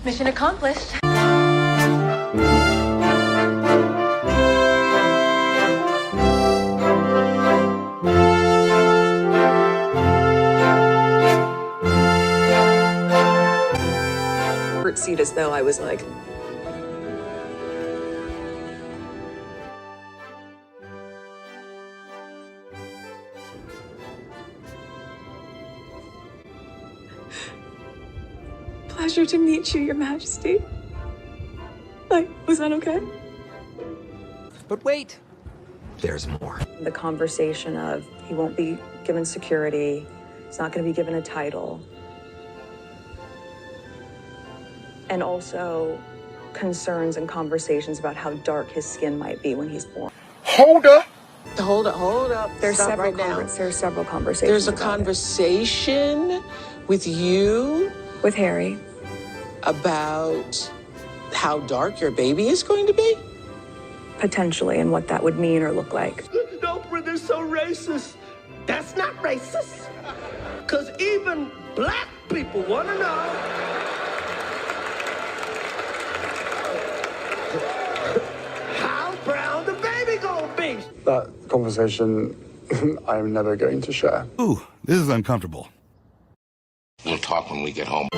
Mission accomplished. Seat as though I was like, pleasure to meet you, Your Majesty. Like, was that okay? But wait, there's more. The conversation of he won't be given security, he's not going to be given a title. And also concerns and conversations about how dark his skin might be when he's born. Hold up. Hold up. There's Stop several right now. there's several conversations. There's a about conversation with you with Harry about how dark your baby is going to be? potentially and what that would mean or look like. Oprah, they're so racist. That's not racist. Because even black people want to know. How brown the baby gonna be? That conversation I'm never going to share. Ooh, this is uncomfortable. We'll talk when we get home.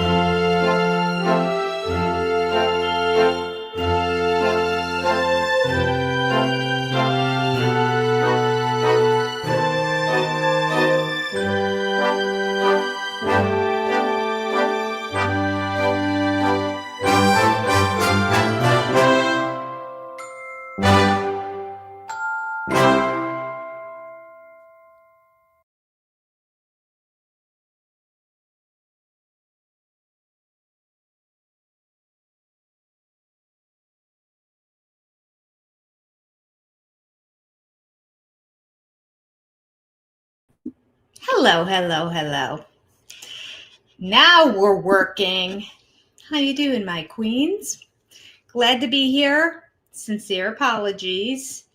Hello. Now we're working. How you doing, my queens? Glad to be here. Sincere apologies.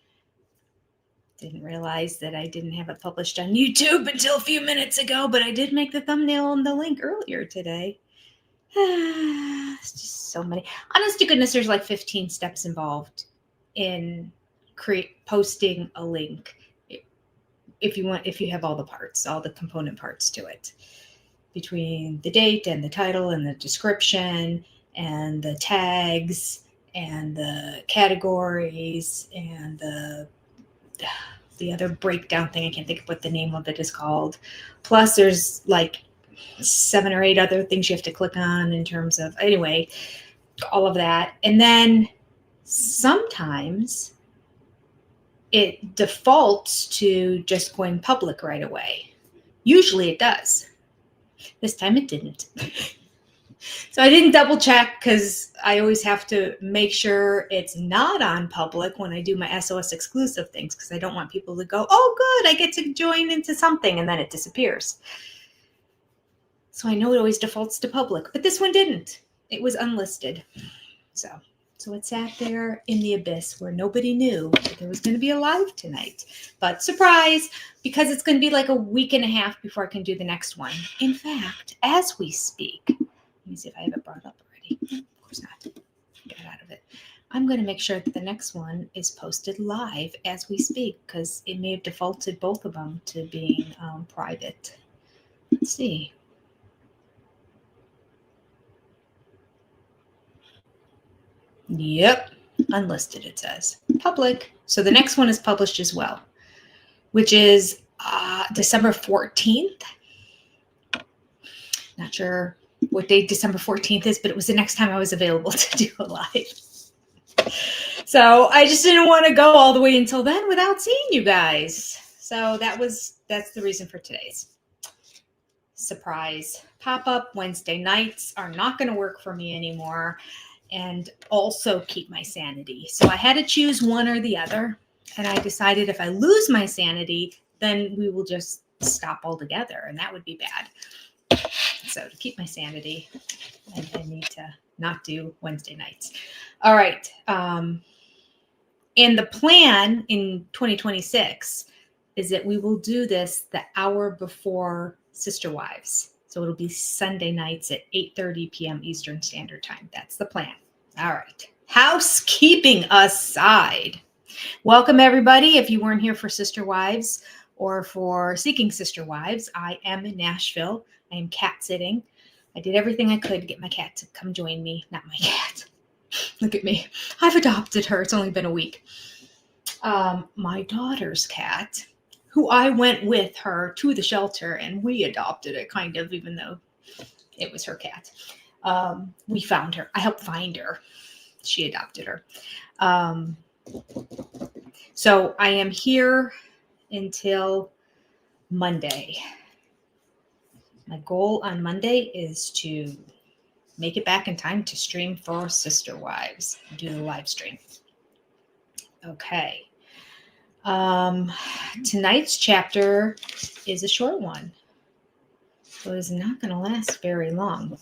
Didn't realize that I didn't have it published on YouTube until a few minutes ago, but I did make the thumbnail and the link earlier today. It's just so many. Honest to goodness, there's like 15 steps involved in posting a link. If you have all the parts, all the component parts to it, between the date and the title and the description and the tags and the categories and the other breakdown thing. I can't think of what the name of it is called. Plus there's like 7 or 8 other things you have to click on in terms of, anyway, all of that. And then sometimes it defaults to just going public right away. Usually it does. This time it didn't. So I didn't double check because I always have to make sure it's not on public when I do my SOS exclusive things, because I don't want people to go, oh, good, I get to join into something, and then it disappears. So I know it always defaults to public, but this one didn't. It was unlisted. So it sat there in the abyss where nobody knew that there was going to be a live tonight. But surprise, because it's going to be like a week and a half before I can do the next one. In fact, as we speak, let me see if I have it brought up already. Of course not. Get it out of it. I'm going to make sure that the next one is posted live as we speak, because it may have defaulted both of them to being private. Let's see. Yep, unlisted it says. Public. So the next one is published as well, which is December 14th. Not sure what date December 14th is, but it was the next time I was available to do a live. So I just didn't want to go all the way until then without seeing you guys. So that's the reason for today's surprise pop-up. Wednesday nights are not going to work for me anymore. And also keep my sanity. So I had to choose one or the other. And I decided if I lose my sanity, then we will just stop altogether. And that would be bad. So to keep my sanity, I need to not do Wednesday nights. All right. And the plan in 2026 is that we will do this the hour before Sister Wives. So it'll be Sunday nights at 8:30 p.m. Eastern Standard Time. That's the plan. All right. Housekeeping aside, welcome everybody. If you weren't here for Sister Wives or for Seeking Sister Wives, I am in Nashville. I am cat sitting. I did everything I could to get my cat to come join me. Not my cat. Look at me. I've adopted her. It's only been a week. My daughter's cat, who I went with her to the shelter and we adopted it kind of, even though it was her cat. We found her. I helped find her. She adopted her. So I am here until Monday. My goal on Monday is to make it back in time to stream for Sister Wives, do the live stream. Okay. Tonight's chapter is a short one, so it's not going to last very long.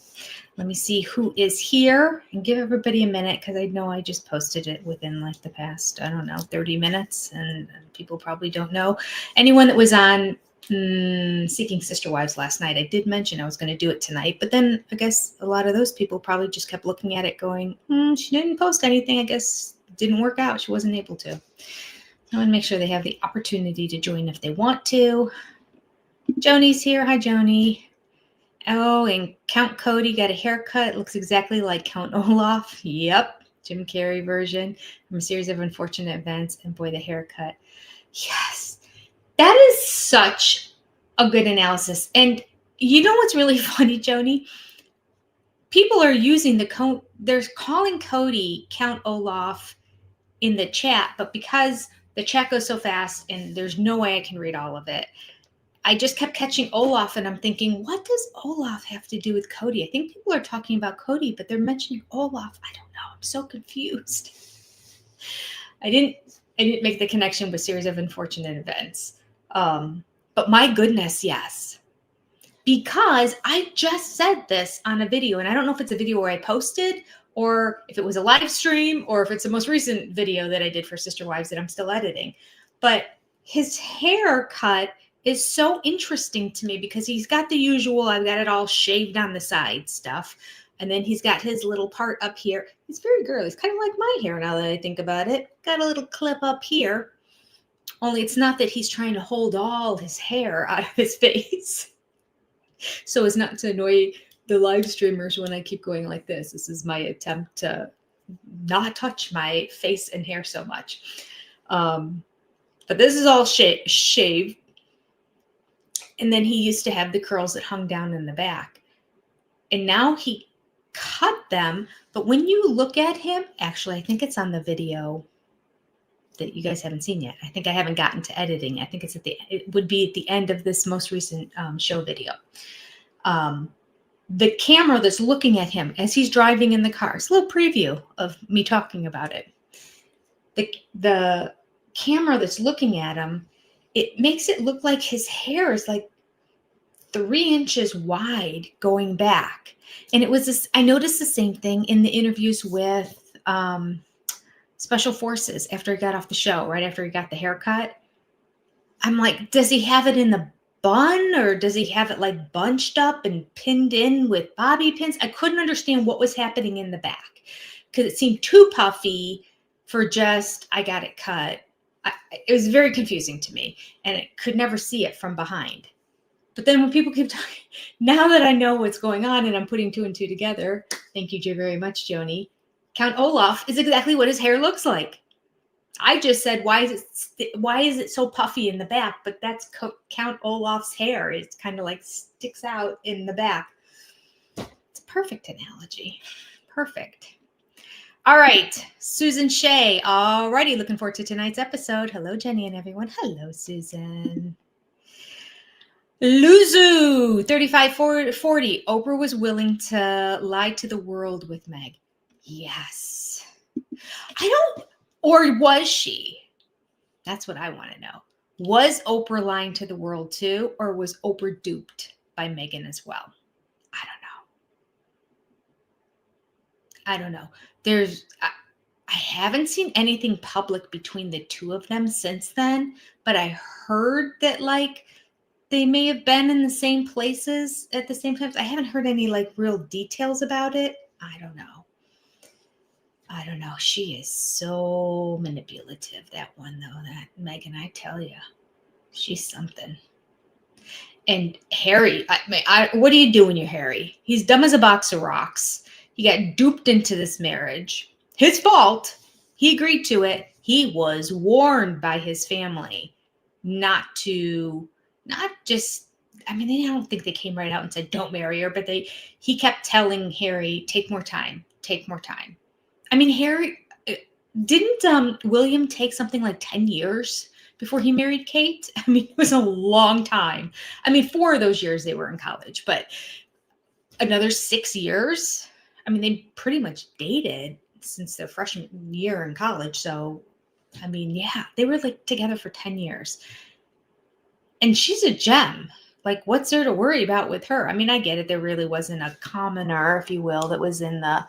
Let me see who is here and give everybody a minute, because I know I just posted it within like the past, 30 minutes, and people probably don't know. Anyone that was on Seeking Sister Wives last night, I did mention I was going to do it tonight, but then I guess a lot of those people probably just kept looking at it going, she didn't post anything. I guess it didn't work out. She wasn't able to. I want to make sure they have the opportunity to join if they want to. Joni's here. Hi, Joni. Oh, and Count Cody got a haircut. Looks exactly like Count Olaf. Yep. Jim Carrey version from a series of unfortunate events. And boy, the haircut. Yes. That is such a good analysis. And you know what's really funny, Joni? People are using they're calling Cody Count Olaf in the chat, but because the chat goes so fast and there's no way I can read all of it, I just kept catching Olaf, and I'm thinking, what does Olaf have to do with Cody? I think people are talking about Cody, but they're mentioning Olaf. I don't know. I'm so confused. I didn't make the connection with series of unfortunate events. But my goodness, yes. Because I just said this on a video, and I don't know if it's a video where I posted or if it was a live stream or if it's the most recent video that I did for Sister Wives that I'm still editing. But his haircut is so interesting to me because he's got the usual, I've got it all shaved on the side stuff. And then he's got his little part up here. It's very girly. It's kind of like my hair now that I think about it. Got a little clip up here. Only it's not that he's trying to hold all his hair out of his face. So as not to annoy the live streamers when I keep going like this. This is my attempt to not touch my face and hair so much. But this is all shaved. And then he used to have the curls that hung down in the back. And now he cut them. But when you look at him, actually, I think it's on the video that you guys haven't seen yet. I think I haven't gotten to editing. I think it would be at the end of this most recent show video. The camera that's looking at him as he's driving in the car. It's a little preview of me talking about it. The camera that's looking at him, it makes it look like his hair is like 3 inches wide going back. And it was this, I noticed the same thing in the interviews with Special Forces after he got off the show, right after he got the haircut. I'm like, does he have it in the bun or does he have it like bunched up and pinned in with bobby pins? I couldn't understand what was happening in the back because it seemed too puffy for just, I got it cut. It was very confusing to me and I could never see it from behind. But then when people keep talking, now that I know what's going on and I'm putting 2 and 2 together, thank you very much, Joni, Count Olaf is exactly what his hair looks like. I just said, why is it so puffy in the back? But that's Count Olaf's hair. It's kind of like sticks out in the back. It's a perfect analogy. Perfect. All right, Susan Shea. All righty, looking forward to tonight's episode. Hello, Jenny and everyone. Hello, Susan. Luzu, 3540. Oprah was willing to lie to the world with Meg. Yes. Or was she? That's what I want to know. Was Oprah lying to the world too, or was Oprah duped by Meghan as well? I don't know. I haven't seen anything public between the two of them since then, but I heard that they may have been in the same places at the same time. I haven't heard any like real details about it. I don't know. She is so manipulative, that one though, that Meghan, I tell you, she's something. And Harry, what are you doing, you Harry? He's dumb as a box of rocks. He got duped into this marriage. His fault. He agreed to it. He was warned by his family not just, I don't think they came right out and said, don't marry her, but he kept telling Harry, take more time. Harry, didn't William take something like 10 years before he married Kate? It was a long time. 4 of those years they were in college, but another 6 years. They pretty much dated since their freshman year in college. So, yeah, they were like together for 10 years. And she's a gem. Like, what's there to worry about with her? I get it. There really wasn't a commoner, if you will, that was in the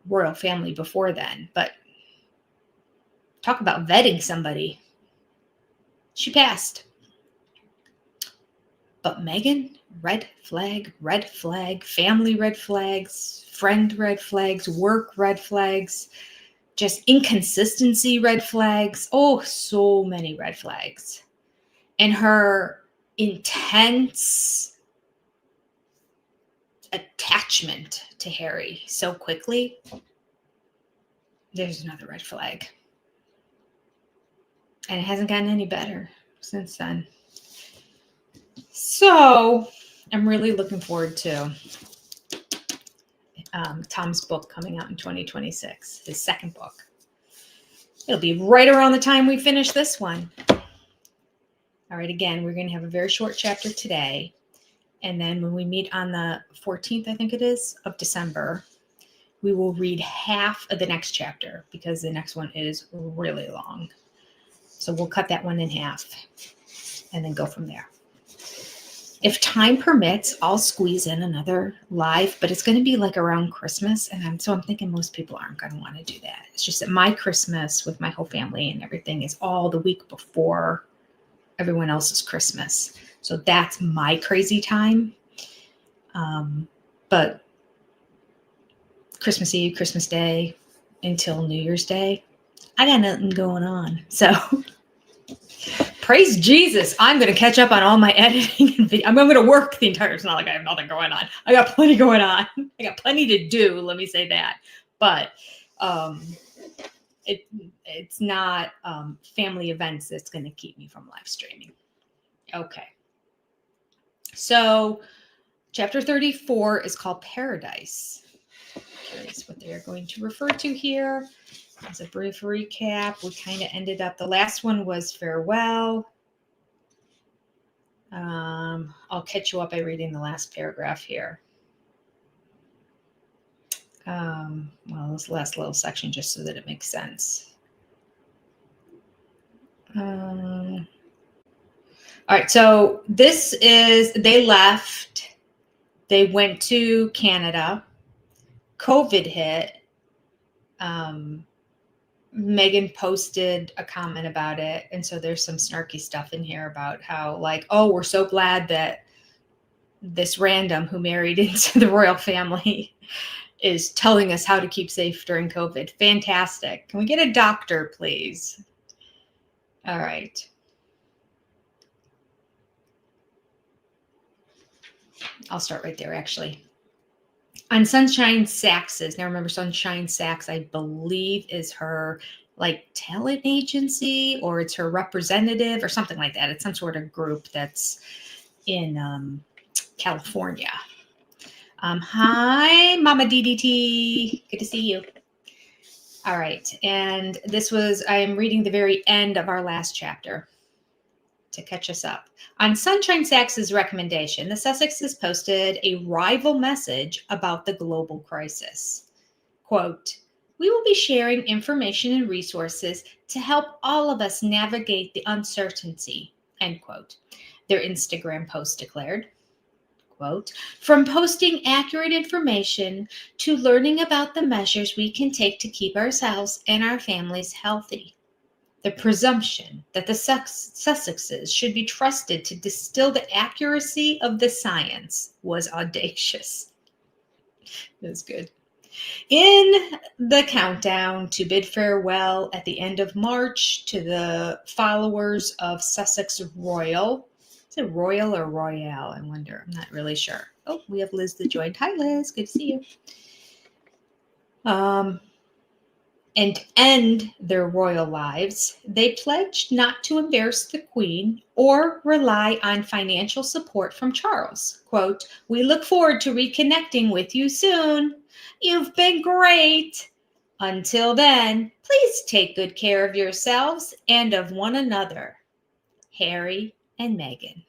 royal family before then. But talk about vetting somebody. She passed. But Meghan, red flag, family red flags, friend red flags, work red flags, just inconsistency red flags. Oh, so many red flags. And her intense attachment to Harry so quickly. There's another red flag. And it hasn't gotten any better since then. So I'm really looking forward to Tom's book coming out in 2026, his second book. It'll be right around the time we finish this one. All right, again, we're going to have a very short chapter today. And then when we meet on the 14th, I think it is, of December, we will read half of the next chapter because the next one is really long. So we'll cut that one in half and then go from there. If time permits, I'll squeeze in another live, but it's going to be like around Christmas. And I'm thinking most people aren't going to want to do that. It's just that my Christmas with my whole family and everything is all the week before everyone else's Christmas. So that's my crazy time. But Christmas Eve, Christmas Day until New Year's Day, I got nothing going on. So praise Jesus. I'm going to catch up on all my editing and video. I'm going to work the entire, it's not like I have nothing going on. I got plenty going on. I got plenty to do. Let me say that. But it's not family events that's going to keep me from live streaming. Okay. So chapter 34 is called Paradise. Curious what they are going to refer to here. As a brief recap, we kind of ended up, the last one was farewell. I'll catch you up by reading the last paragraph here. Well, this last little section just so that it makes sense. All right, so this is, they left, they went to Canada, COVID hit. Meghan posted a comment about it. And so there's some snarky stuff in here about how like, oh, we're so glad that this random who married into the royal family is telling us how to keep safe during COVID. Fantastic. Can we get a doctor, please? All right. I'll start right there, actually. On Sunshine Sax's, now remember Sunshine Sax, I believe, is her like talent agency, or it's her representative or something like that. It's some sort of group that's in California. Hi, Mama DDT. Good to see you. All right. And this was, I'm reading the very end of our last chapter to catch us up. On Sunshine Sax's recommendation, the Sussexes posted a rival message about the global crisis. Quote, "We will be sharing information and resources to help all of us navigate the uncertainty," end quote. Their Instagram post declared. Quote, "From posting accurate information to learning about the measures we can take to keep ourselves and our families healthy. The presumption that the Sussexes should be trusted to distill the accuracy of the science was audacious. That's good. In the countdown to bid farewell at the end of March to the followers of Sussex Royal. Is it Royal or Royale? I wonder. I'm not really sure. Oh, we have Liz that joined. Hi, Liz. Good to see you. And end their royal lives, they pledged not to embarrass the Queen or rely on financial support from Charles. Quote, "We look forward to reconnecting with you soon. You've been great. Until then, please take good care of yourselves and of one another. Harry and Meghan."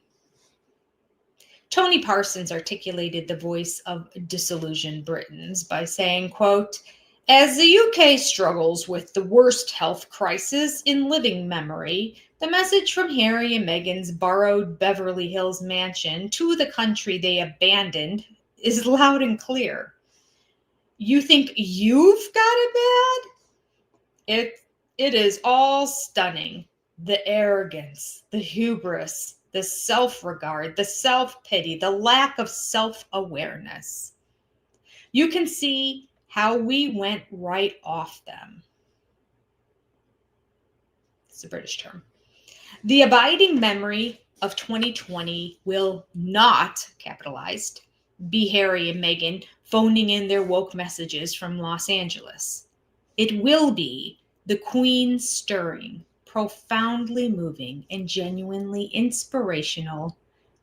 Tony Parsons articulated the voice of disillusioned Britons by saying, quote, "As the UK struggles with the worst health crisis in living memory, the message from Harry and Meghan's borrowed Beverly Hills mansion to the country they abandoned is loud and clear. You think you've got it bad? It is all stunning. The arrogance, the hubris, the self-regard, the self-pity, the lack of self-awareness. You can see how we went right off them." It's a British term. "The abiding memory of 2020 will not," capitalized, "be Harry and Meghan phoning in their woke messages from Los Angeles. It will be the Queen stirring, profoundly moving, and genuinely inspirational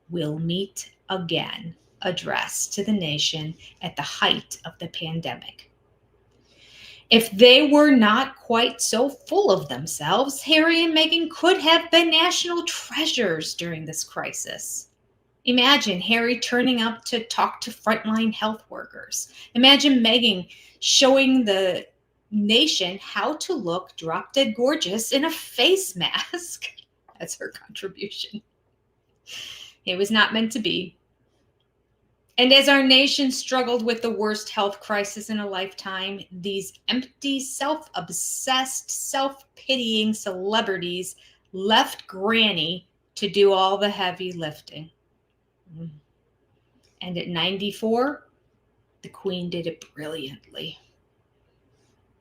'We'll meet again' address to the nation at the height of the pandemic. If they were not quite so full of themselves, Harry and Meghan could have been national treasures during this crisis. Imagine Harry turning up to talk to frontline health workers. Imagine Meghan showing the nation how to look drop dead gorgeous in a face mask." That's her contribution. It was not meant to be. And as our nation struggled with the worst health crisis in a lifetime, these empty, self-obsessed, self-pitying celebrities left Granny to do all the heavy lifting. And at 94, the Queen did it brilliantly.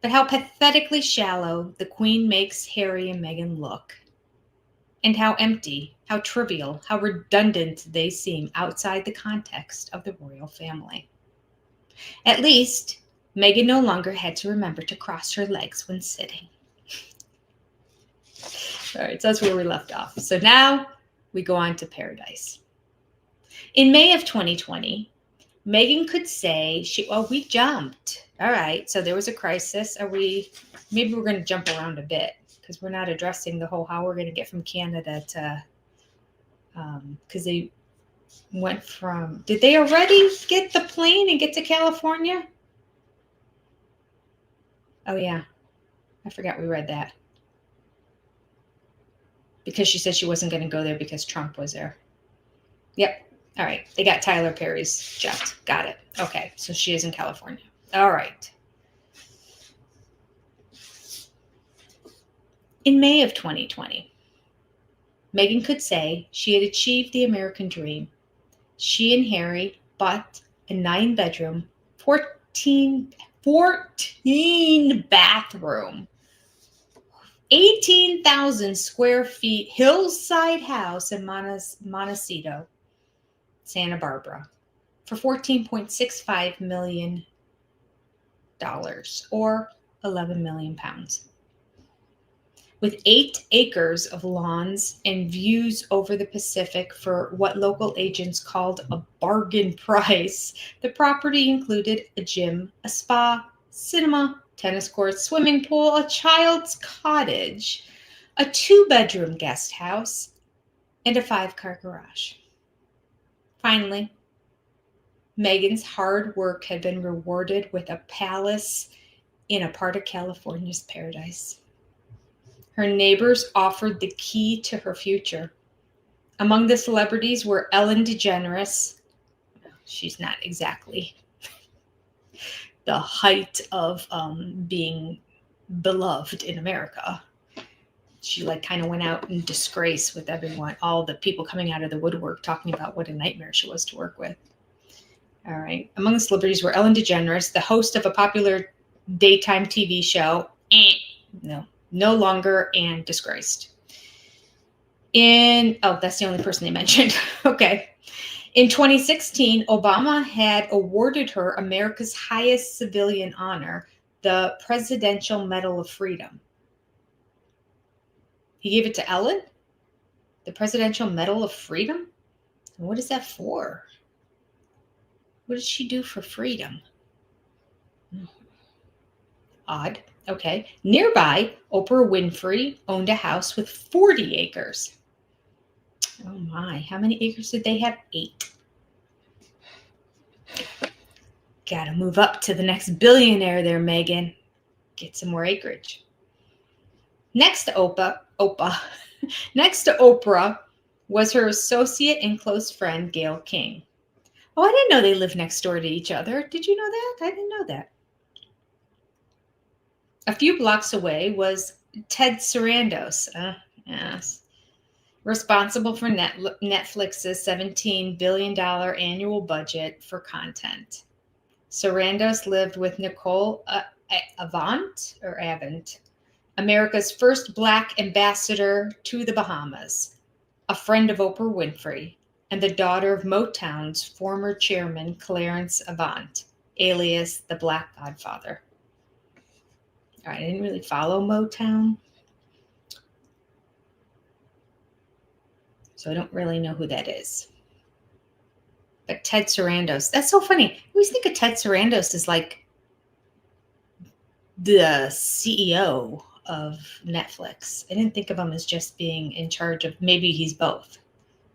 But how pathetically shallow the Queen makes Harry and Meghan look. And how empty, how trivial, how redundant they seem outside the context of the royal family. At least, Meghan no longer had to remember to cross her legs when sitting. All right, so that's where we left off. So now we go on to Paradise. In May of 2020, Meghan could say, we jumped. All right, so there was a crisis. Maybe we're going to jump around a bit, because we're not addressing the whole how we're going to get from Canada to, because they went from, did they already get the plane and get to California? Oh yeah, I forgot we read that. Because she said she wasn't going to go there because Trump was there. Yep, all right, they got Tyler Perry's jet, got it. Okay, so she is in California. All right. In May of 2020, Meghan could say she had achieved the American dream. She and Harry bought a 9-bedroom, 14 bathroom, 18,000 square feet hillside house in Montecito, Santa Barbara, for $14.65 million, or 11 million pounds. With 8 acres of lawns and views over the Pacific for what local agents called a bargain price, the property included a gym, a spa, cinema, tennis courts, swimming pool, a child's cottage, a 2-bedroom guest house, and a 5-car garage. Finally, Meghan's hard work had been rewarded with a palace in a part of California's paradise. Her neighbors offered the key to her future. Among the celebrities were Ellen DeGeneres. She's not exactly the height of being beloved in America. She like kind of went out in disgrace with everyone, all the people coming out of the woodwork talking about what a nightmare she was to work with. All right. Among the celebrities were Ellen DeGeneres, the host of a popular daytime TV show. No longer and disgraced. That's the only person they mentioned. Okay. In 2016, Obama had awarded her America's highest civilian honor, the Presidential Medal of Freedom. He gave it to Ellen? The Presidential Medal of Freedom? And what is that for? What did she do for freedom? Odd. Okay. Nearby, Oprah Winfrey owned a house with 40 acres. Oh my. How many acres did they have? 8. Gotta move up to the next billionaire there, Meghan. Get some more acreage. Next to Oprah was her associate and close friend, Gayle King. Oh, I didn't know they lived next door to each other. Did you know that? I didn't know that. A few blocks away was Ted Sarandos, yes, responsible for Netflix's $17 billion annual budget for content. Sarandos lived with Nicole Avant, America's first Black ambassador to the Bahamas, a friend of Oprah Winfrey, and the daughter of Motown's former chairman, Clarence Avant, alias the Black Godfather. All right, I didn't really follow Motown, so I don't really know who that is. But Ted Sarandos, that's so funny. I always think of Ted Sarandos as like the CEO of Netflix. I didn't think of him as just being in charge of, maybe he's both.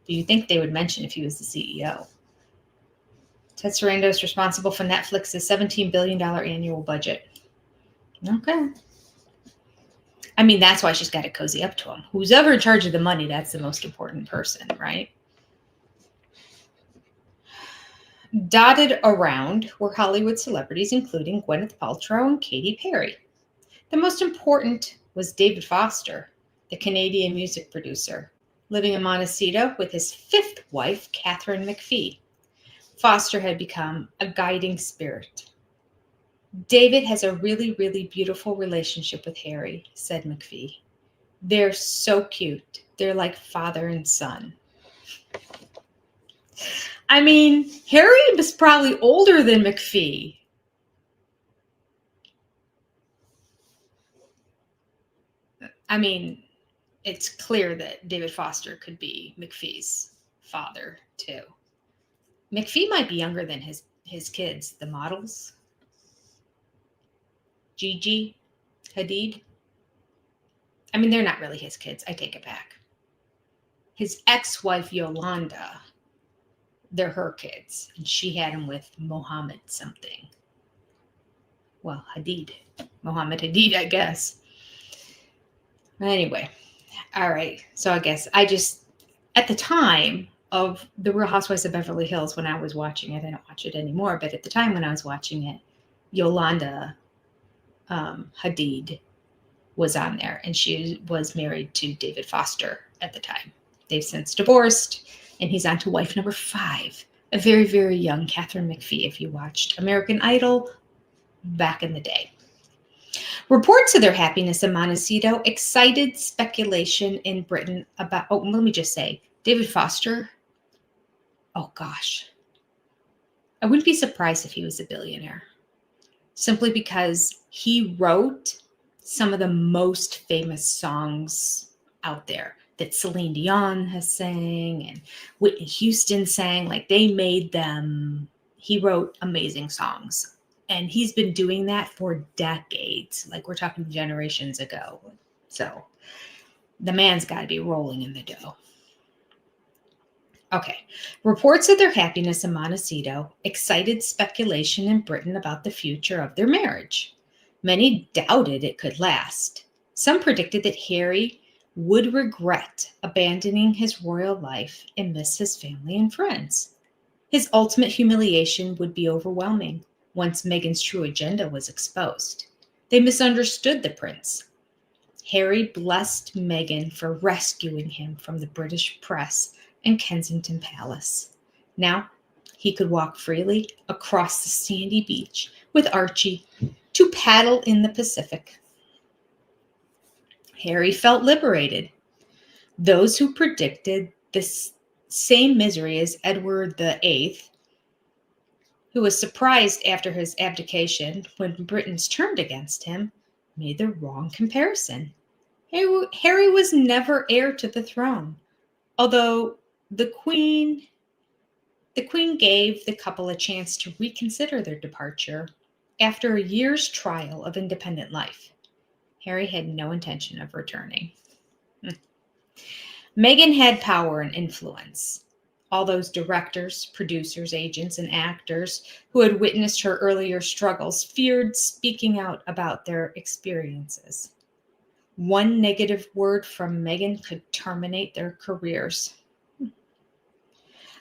But you think they would mention if he was the CEO. Ted Sarandos responsible for Netflix's $17 billion annual budget. Okay. I mean, that's why she's got to cozy up to him. Who's ever in charge of the money, that's the most important person, right? Dotted around were Hollywood celebrities, including Gwyneth Paltrow and Katy Perry. The most important was David Foster, the Canadian music producer, living in Montecito with his 5th wife, Catherine McPhee. Foster had become a guiding spirit. David has a really, really beautiful relationship with Harry, said McPhee. They're so cute. They're like father and son. I mean, Harry was probably older than McPhee. I mean, it's clear that David Foster could be McPhee's father, too. McPhee might be younger than his kids, the models. Gigi Hadid. I mean, they're not really his kids. I take it back. His ex-wife, Yolanda, they're her kids. And she had him with Mohammed something. Well, Hadid. Mohammed Hadid, I guess. Anyway. All right. So I guess at the time of The Real Housewives of Beverly Hills, when I was watching it, I don't watch it anymore, but at the time when I was watching it, Yolanda Hadid was on there, and she was married to David Foster at the time. They've since divorced, and he's on to wife number 5, a very, very young Catherine McPhee, if you watched American Idol back in the day. Reports of their happiness in Montecito excited speculation in Britain about, let me just say, David Foster, oh gosh, I wouldn't be surprised if he was a billionaire. Simply because he wrote some of the most famous songs out there that Celine Dion has sang and Whitney Houston sang. Like, they made them. He wrote amazing songs. And he's been doing that for decades. Like, we're talking generations ago. So the man's got to be rolling in the dough. Okay. Reports of their happiness in Montecito excited speculation in Britain about the future of their marriage. Many doubted it could last. Some predicted that Harry would regret abandoning his royal life and miss his family and friends. His ultimate humiliation would be overwhelming once Meghan's true agenda was exposed. They misunderstood the prince. Harry blessed Meghan for rescuing him from the British press and Kensington Palace. Now he could walk freely across the sandy beach with Archie to paddle in the Pacific. Harry felt liberated. Those who predicted this same misery as Edward VIII, who was surprised after his abdication when Britons turned against him, made the wrong comparison. Harry was never heir to the throne, although the Queen gave the couple a chance to reconsider their departure after a year's trial of independent life. Harry had no intention of returning. Meghan had power and influence. All those directors, producers, agents, and actors who had witnessed her earlier struggles feared speaking out about their experiences. One negative word from Meghan could terminate their careers.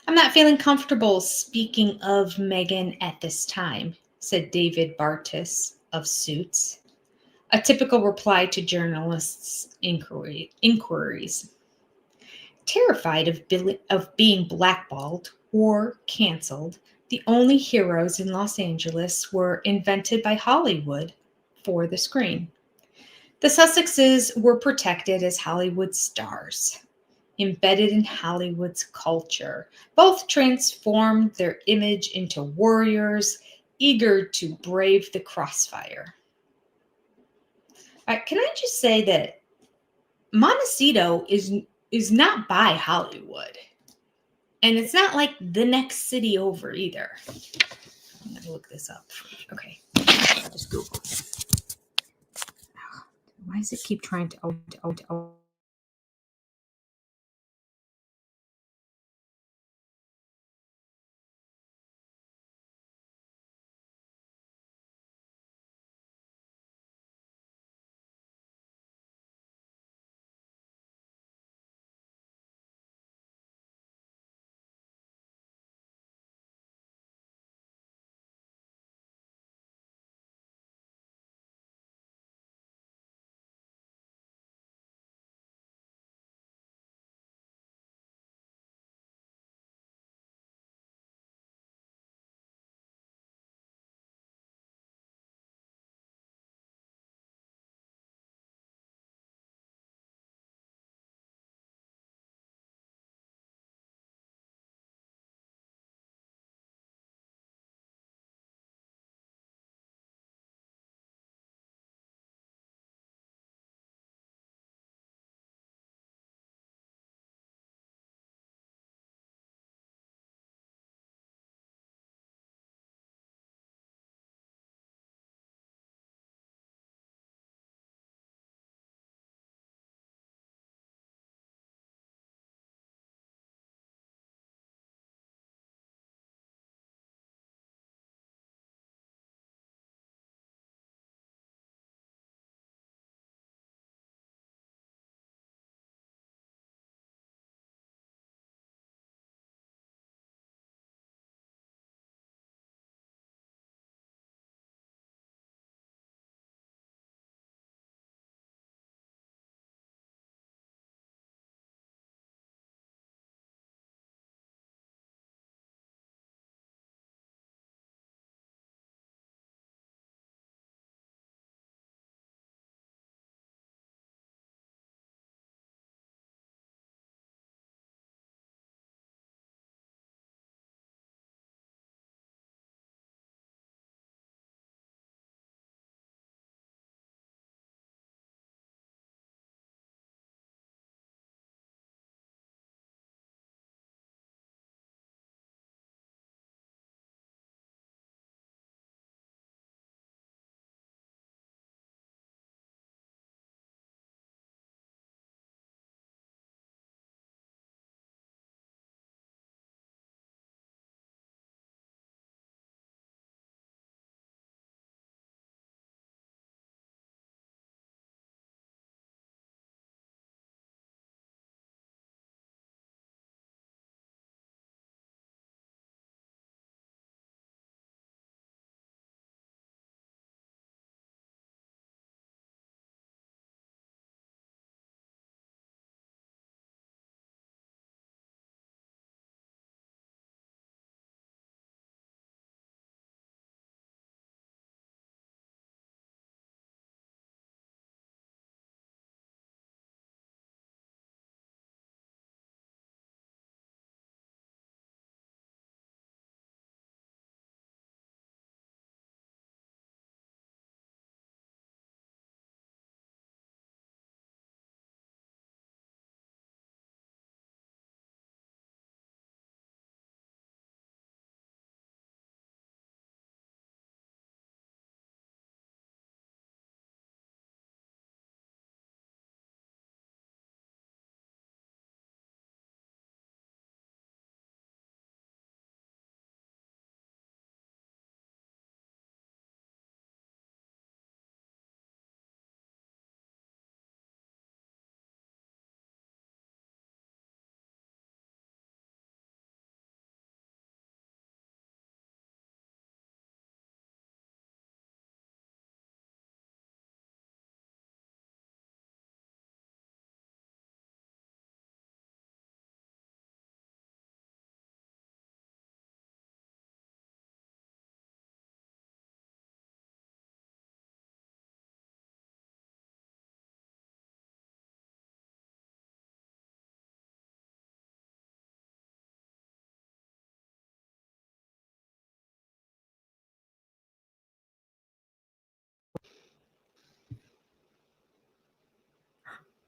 I'm not feeling comfortable speaking of Meghan at this time, said David Bartus of Suits, a typical reply to journalists' inquiries. Terrified of being blackballed or canceled, the only heroes in Los Angeles were invented by Hollywood for the screen. The Sussexes were protected as Hollywood stars, embedded in Hollywood's culture. Both transformed their image into warriors, eager to brave the crossfire. Can I just say that Montecito is not by Hollywood. And it's not like the next city over either. I'm going to look this up. Okay. Just Google. Why does it keep trying to...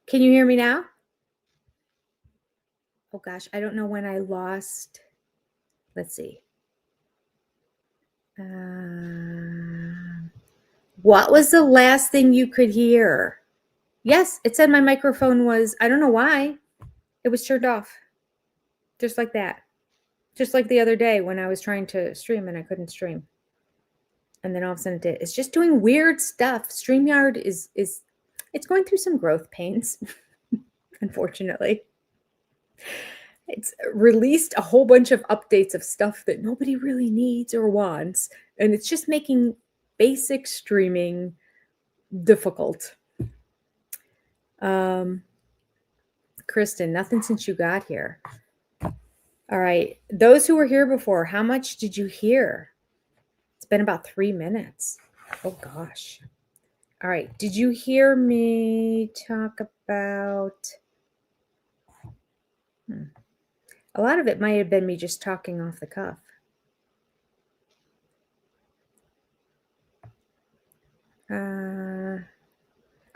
Can you hear me now? Oh gosh, I don't know when I lost. Let's see. What was the last thing you could hear? Yes, it said my microphone was, I don't know why. It was turned off. Just like that. Just like the other day when I was trying to stream and I couldn't stream. And then all of a sudden it did. It's just doing weird stuff. StreamYard is it's going through some growth pains, unfortunately. It's released a whole bunch of updates of stuff that nobody really needs or wants. And it's just making basic streaming difficult. Kristen, nothing since you got here. All right. Those who were here before, how much did you hear? It's been about 3 minutes. Oh, gosh. All right. Did you hear me talk about... A lot of it might have been me just talking off the cuff. All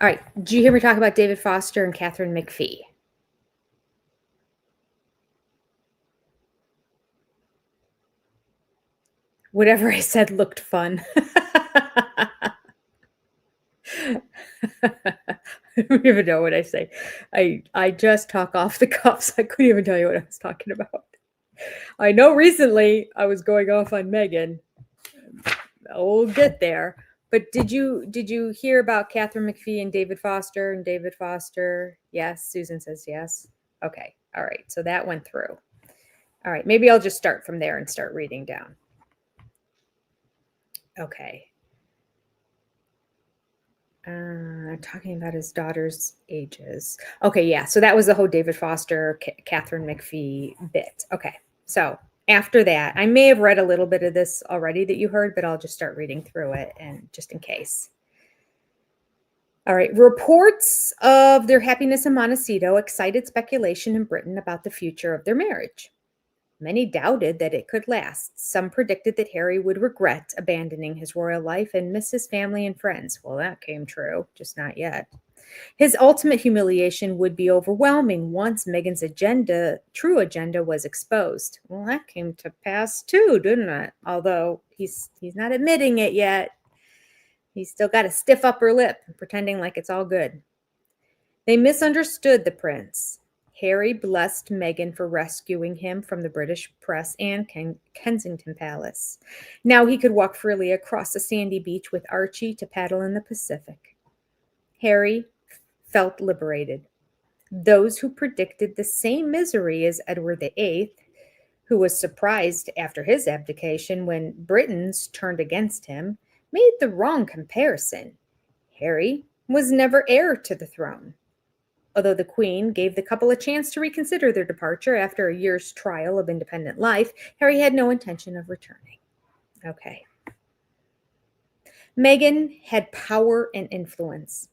right. Did you hear me talk about David Foster and Catherine McPhee? Whatever I said looked fun. I don't even know what I say. I just talk off the cuffs. I couldn't even tell you what I was talking about. I know recently I was going off on Meghan. We'll get there. But did you hear about Catherine McPhee and David Foster? And David Foster, yes. Susan says yes. Okay. All right. So that went through. All right. Maybe I'll just start from there and start reading down. Okay. Talking about his daughter's ages. Okay, yeah. So that was the whole David Foster, Catherine McPhee bit. Okay. So after that, I may have read a little bit of this already that you heard, but I'll just start reading through it and just in case. All right. Reports of their happiness in Montecito excited speculation in Britain about the future of their marriage. Many doubted that it could last. Some predicted that Harry would regret abandoning his royal life and miss his family and friends. Well, that came true, just not yet. His ultimate humiliation would be overwhelming once Meghan's true agenda was exposed. Well, that came to pass too, didn't it? Although he's not admitting it yet. He's still got a stiff upper lip, pretending like it's all good. They misunderstood the prince. Harry blessed Meghan for rescuing him from the British press and Kensington Palace. Now he could walk freely across the sandy beach with Archie to paddle in the Pacific. Harry felt liberated. Those who predicted the same misery as Edward VIII, who was surprised after his abdication when Britons turned against him, made the wrong comparison. Harry was never heir to the throne. Although the Queen gave the couple a chance to reconsider their departure after a year's trial of independent life, Harry had no intention of returning. Okay. Meghan had power and influence.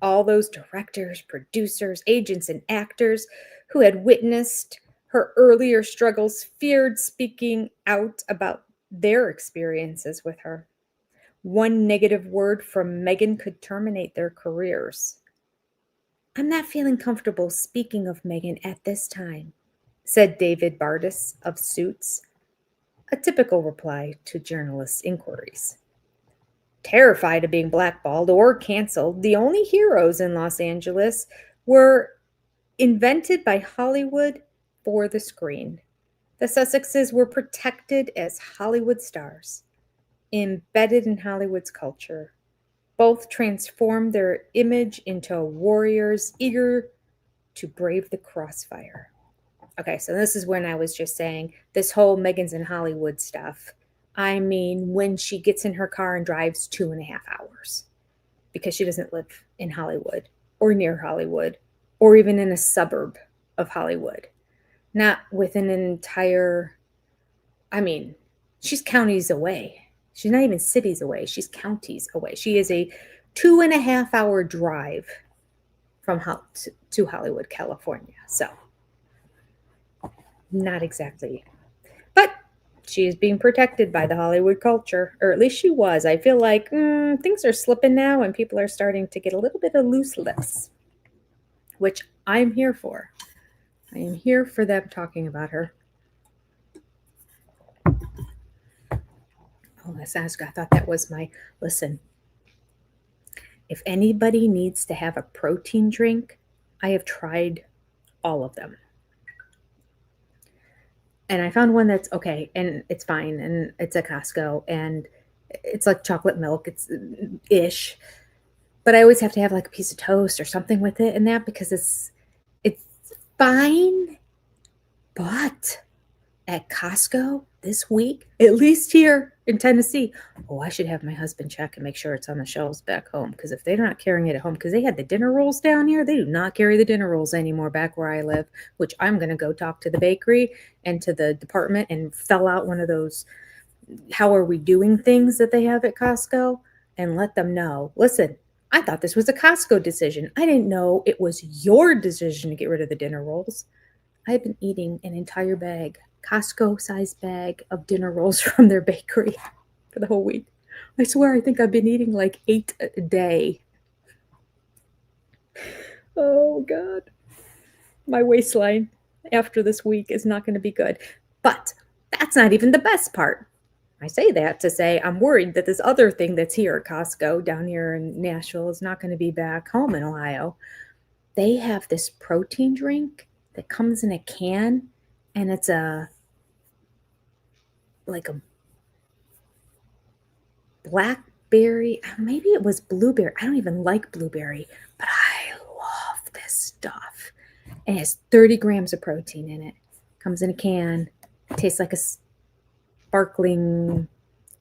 All those directors, producers, agents, and actors who had witnessed her earlier struggles feared speaking out about their experiences with her. One negative word from Meghan could terminate their careers. I'm not feeling comfortable speaking of Meghan at this time, said David Bardis of Suits, a typical reply to journalists' inquiries. Terrified of being blackballed or canceled, the only heroes in Los Angeles were invented by Hollywood for the screen. The Sussexes were protected as Hollywood stars, embedded in Hollywood's culture. Both transformed their image into warriors eager to brave the crossfire. Okay, so this is when I was just saying this whole Meghan's in Hollywood stuff. I mean, when she gets in her car and drives 2.5 hours because she doesn't live in Hollywood or near Hollywood or even in a suburb of Hollywood. Not within an entire, she's counties away. She's not even cities away. She's counties away. She is a 2.5 hour drive from to Hollywood, California. So not exactly. But she is being protected by the Hollywood culture, or at least she was. I feel like things are slipping now and people are starting to get a little bit of loose lips. which I'm here for. I am here for them talking about her. Oh, I thought that was my, listen, if anybody needs to have a protein drink, I have tried all of them. And I found one that's okay, and it's fine, and it's at Costco, and it's like chocolate milk, it's ish. But I always have to have like a piece of toast or something with it in that because it's fine. But at Costco this week, at least here in Tennessee, I should have my husband check and make sure it's on the shelves back home, because if they're not carrying it at home, because they had the dinner rolls down here, they do not carry the dinner rolls anymore back where I live, which I'm going to go talk to the bakery and to the department and fill out one of those how are we doing things that they have at Costco and let them know, listen, I thought this was a Costco decision. I didn't know it was your decision to get rid of the dinner rolls. I've been eating an entire bag, Costco-sized bag of dinner rolls from their bakery for the whole week. I swear, I think I've been eating like 8 a day. Oh, God. My waistline after this week is not going to be good. But that's not even the best part. I say that to say I'm worried that this other thing that's here at Costco down here in Nashville is not going to be back home in Ohio. They have this protein drink that comes in a can, and it's like a blackberry, maybe it was blueberry. I don't even like blueberry, but I love this stuff. And it has 30 grams of protein in it. Comes in a can. It tastes like a sparkling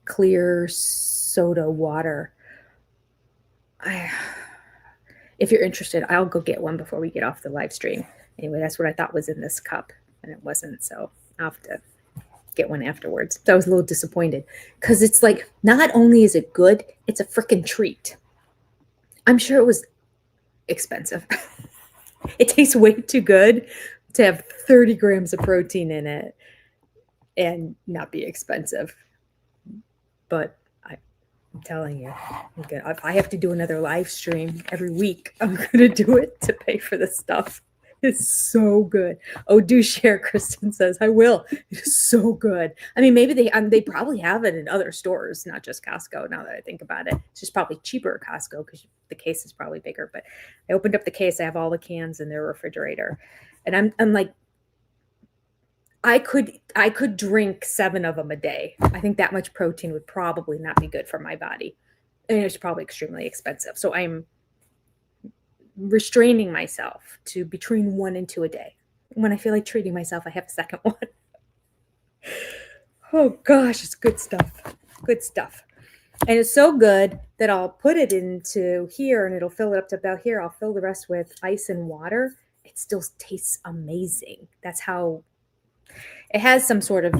clear soda water. If you're interested, I'll go get one before we get off the live stream. Anyway, that's what I thought was in this cup, and it wasn't, so I'll have to get one afterwards. So I was a little disappointed because it's like, not only is it good, it's a freaking treat. I'm sure it was expensive. It tastes way too good to have 30 grams of protein in it and not be expensive. But I'm telling you, if I have to do another live stream every week, I'm going to do it to pay for this stuff. It's so good. Oh, do share, Kristen says. I will. It is so good. I mean, maybe they probably have it in other stores, not just Costco, now that I think about it. It's just probably cheaper at Costco because the case is probably bigger. But I opened up the case. I have all the cans in their refrigerator. And I'm like, I could drink 7 of them a day. I think that much protein would probably not be good for my body. And it's probably extremely expensive. So I'm restraining myself to between 1 and 2 a day. When I feel like treating myself, I have a second one. Oh gosh, it's good stuff. Good stuff. And it's so good that I'll put it into here and it'll fill it up to about here. I'll fill the rest with ice and water. It still tastes amazing. That's how it has some sort of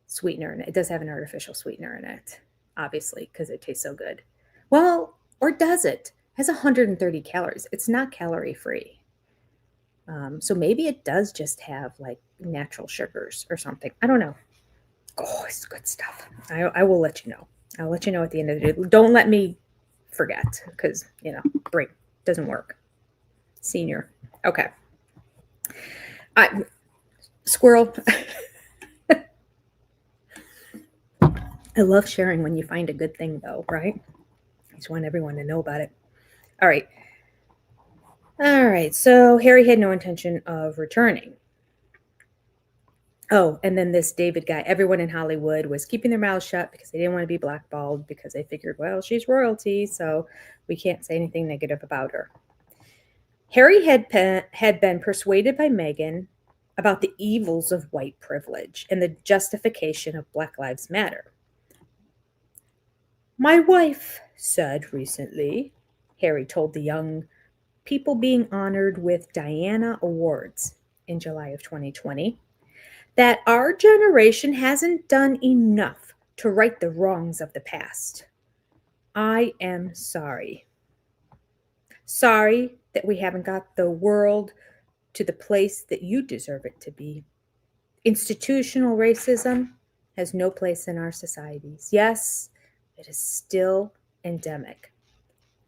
sweetener in it. It does have an artificial sweetener in it, obviously, because it tastes so good. Well, or does it? It has 130 calories. It's not calorie free. So maybe it does just have like natural sugars or something. I don't know. Oh, it's good stuff. I will let you know. I'll let you know at the end of the day. Don't let me forget because, brain doesn't work. Senior. Okay. Squirrel. I love sharing when you find a good thing, though, right? I just want everyone to know about it. All right. So Harry had no intention of returning. Oh, and then this David guy, everyone in Hollywood was keeping their mouths shut because they didn't want to be blackballed because they figured, well, she's royalty, so we can't say anything negative about her. Harry had been persuaded by Meghan about the evils of white privilege and the justification of Black Lives Matter. My wife said recently, Harry told the young people being honored with Diana Awards in July of 2020, that our generation hasn't done enough to right the wrongs of the past. I am sorry. Sorry that we haven't got the world to the place that you deserve it to be. Institutional racism has no place in our societies. Yes, it is still endemic.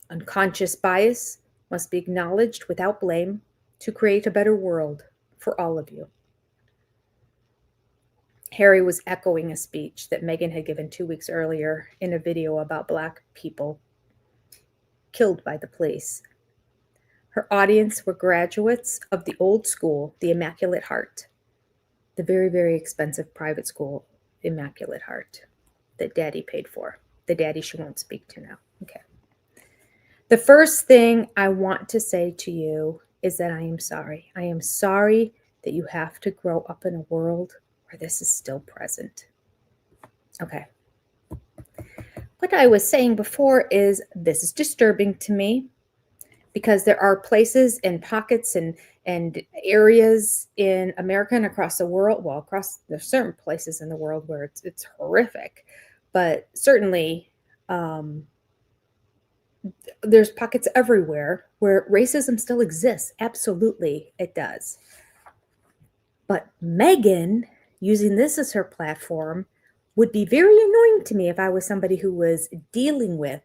Unconscious bias must be acknowledged without blame to create a better world for all of you. Harry was echoing a speech that Meghan had given 2 weeks earlier in a video about Black people killed by the police. Her audience were graduates of the old school, the Immaculate Heart, the very, very expensive private school, Immaculate Heart, that Daddy paid for, the daddy she won't speak to now. Okay. The first thing I want to say to you is that I am sorry. I am sorry that you have to grow up in a world where this is still present. Okay. What I was saying before is this is disturbing to me because there are places and pockets and areas in America and across the world, well, there's certain places in the world where it's horrific, but certainly there's pockets everywhere where racism still exists. Absolutely, it does. But Meghan, using this as her platform, would be very annoying to me if I was somebody who was dealing with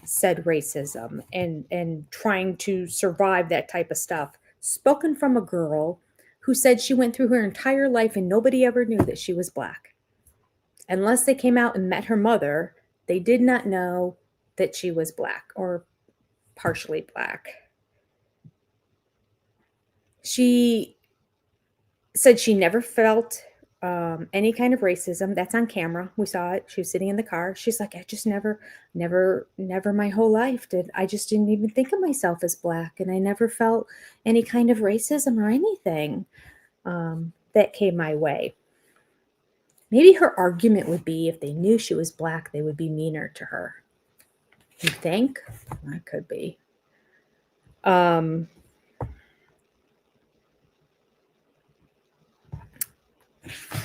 said racism and trying to survive that type of stuff. Spoken from a girl who said she went through her entire life and nobody ever knew that she was Black. Unless they came out and met her mother, they did not know that she was Black or partially Black. She said she never felt any kind of racism. That's on camera. We saw it. She was sitting in the car. She's like, I just never my whole life I just didn't even think of myself as Black. And I never felt any kind of racism or anything that came my way. Maybe her argument would be if they knew she was Black, they would be meaner to her. You think? That could be.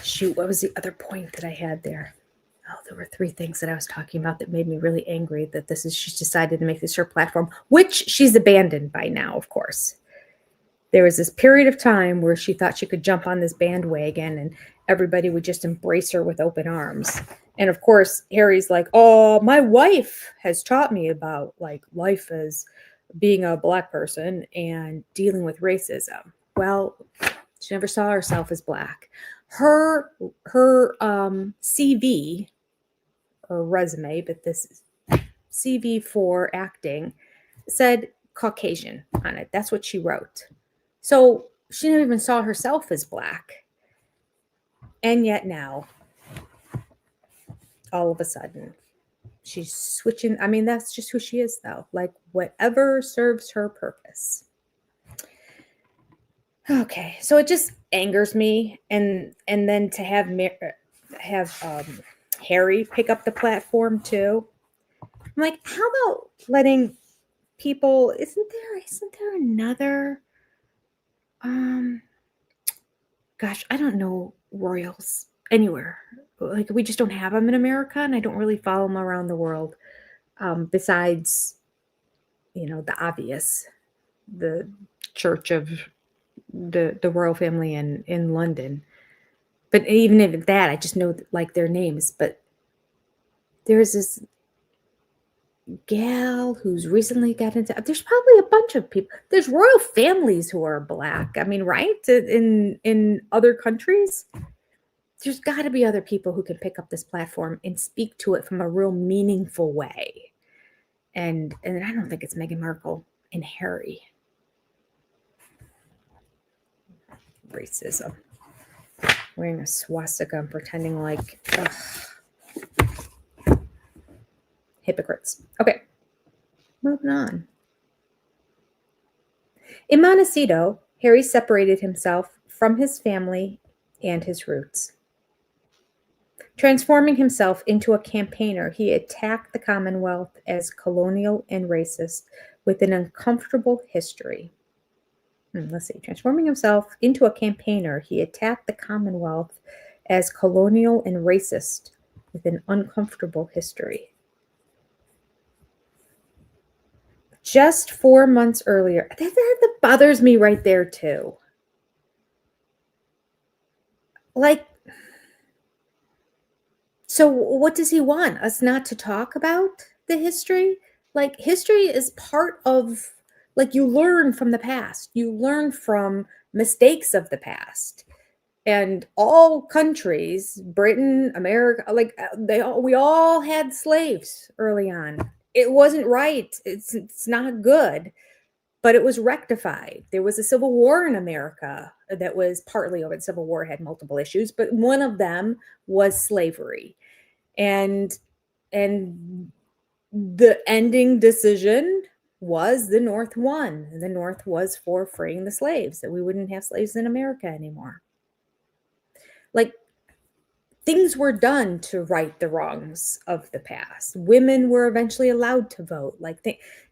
Shoot, what was the other point that I had there? Oh, there were 3 things that I was talking about that made me really angry that she's decided to make this her platform, which she's abandoned by now, of course. There was this period of time where she thought she could jump on this bandwagon and everybody would just embrace her with open arms. And of course, Harry's like, oh, my wife has taught me about like life as being a Black person and dealing with racism. Well, she never saw herself as Black. Her CV or resume, but this is CV for acting, said Caucasian on it. That's what she wrote. So she never even saw herself as Black. And yet now, all of a sudden, she's switching. I mean, that's just who she is, though. Like, whatever serves her purpose. Okay, so it just angers me, and then to have Harry pick up the platform too. I'm like, how about letting people? Isn't there another? Gosh, I don't know royals anywhere. Like we just don't have them in America, and I don't really follow them around the world. Besides, the obvious, the Church of the royal family in London. But even if that, I just know like their names. But there's this gal who's recently got into. There's probably a bunch of people. There's royal families who are Black. I mean, right? In other countries, there's got to be other people who can pick up this platform and speak to it from a real meaningful way. And I don't think it's Meghan Markle and Harry. Racism. Wearing a swastika and pretending like hypocrites. Okay, moving on. In Montecito, Harry separated himself from his family and his roots. Transforming himself into a campaigner, he attacked the Commonwealth as colonial and racist with an uncomfortable history. Transforming himself into a campaigner, he attacked the Commonwealth as colonial and racist with an uncomfortable history. Just 4 months earlier, that bothers me right there too. Like, so what does he want? Us not to talk about the history? Like, history is part of Like, you learn from the past. You learn from mistakes of the past. And all countries, Britain, America, like we all had slaves early on. It wasn't right. It's not good, but it was rectified. There was a civil war in America that was partly over. The Civil War had multiple issues, but one of them was slavery. And the ending decision was the North won. The North was for freeing the slaves, that we wouldn't have slaves in America anymore. Like, things were done to right the wrongs of the past. Women were eventually allowed to vote. Like,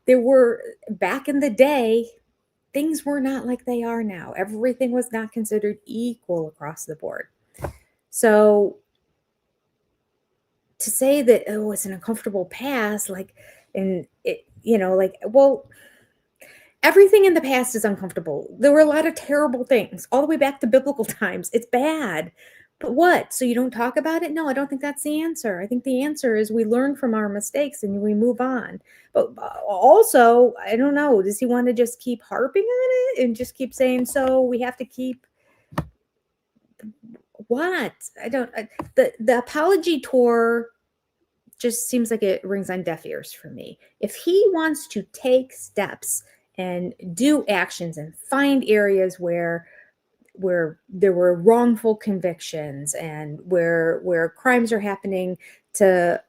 there were, back in the day, things were not like they are now. Everything was not considered equal across the board. So to say that, oh, it's an uncomfortable past, like, and it, like, well, everything in the past is uncomfortable. There were a lot of terrible things all the way back to biblical times. It's bad. But what? So you don't talk about it? No, I don't think that's the answer. I think the answer is we learn from our mistakes and we move on. But also, I don't know, does he want to just keep harping on it and just keep saying, so we have to keep what? I don't, the apology tour just seems like it rings on deaf ears for me. If he wants to take steps and do actions and find areas where there were wrongful convictions and where crimes are happening to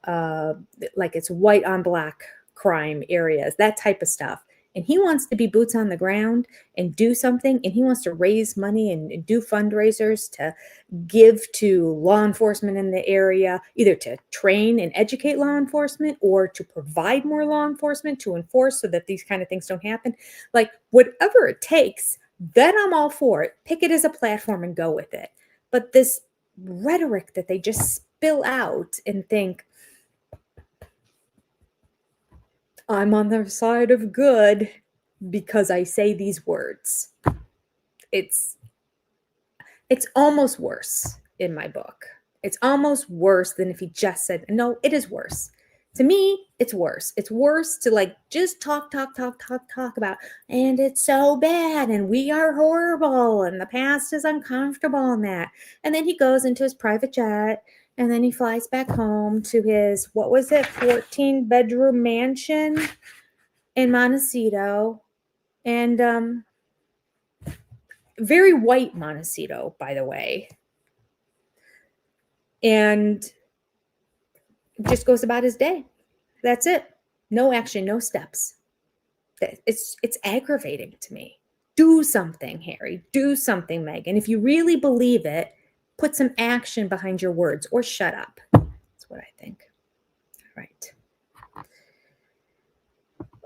like it's white on black crime areas, that type of stuff, and he wants to be boots on the ground and do something, and he wants to raise money and do fundraisers to give to law enforcement in the area, either to train and educate law enforcement or to provide more law enforcement to enforce so that these kind of things don't happen. Like, whatever it takes, then I'm all for it. Pick it as a platform and go with it. But this rhetoric that they just spill out and think, I'm on the side of good because I say these words. It's almost worse in my book. It's almost worse than if he just said, no, it is worse. To me, it's worse. It's worse to like just talk about, and it's so bad, and we are horrible, and the past is uncomfortable, and that. And then he goes into his private jet, and then he flies back home to his, 14-bedroom mansion in Montecito, and very white Montecito, by the way, and just goes about his day. That's it. No action, no steps. It's aggravating to me. Do something, Harry. Do something, Meghan. If you really believe it, put some action behind your words or shut up. That's what I think. All right.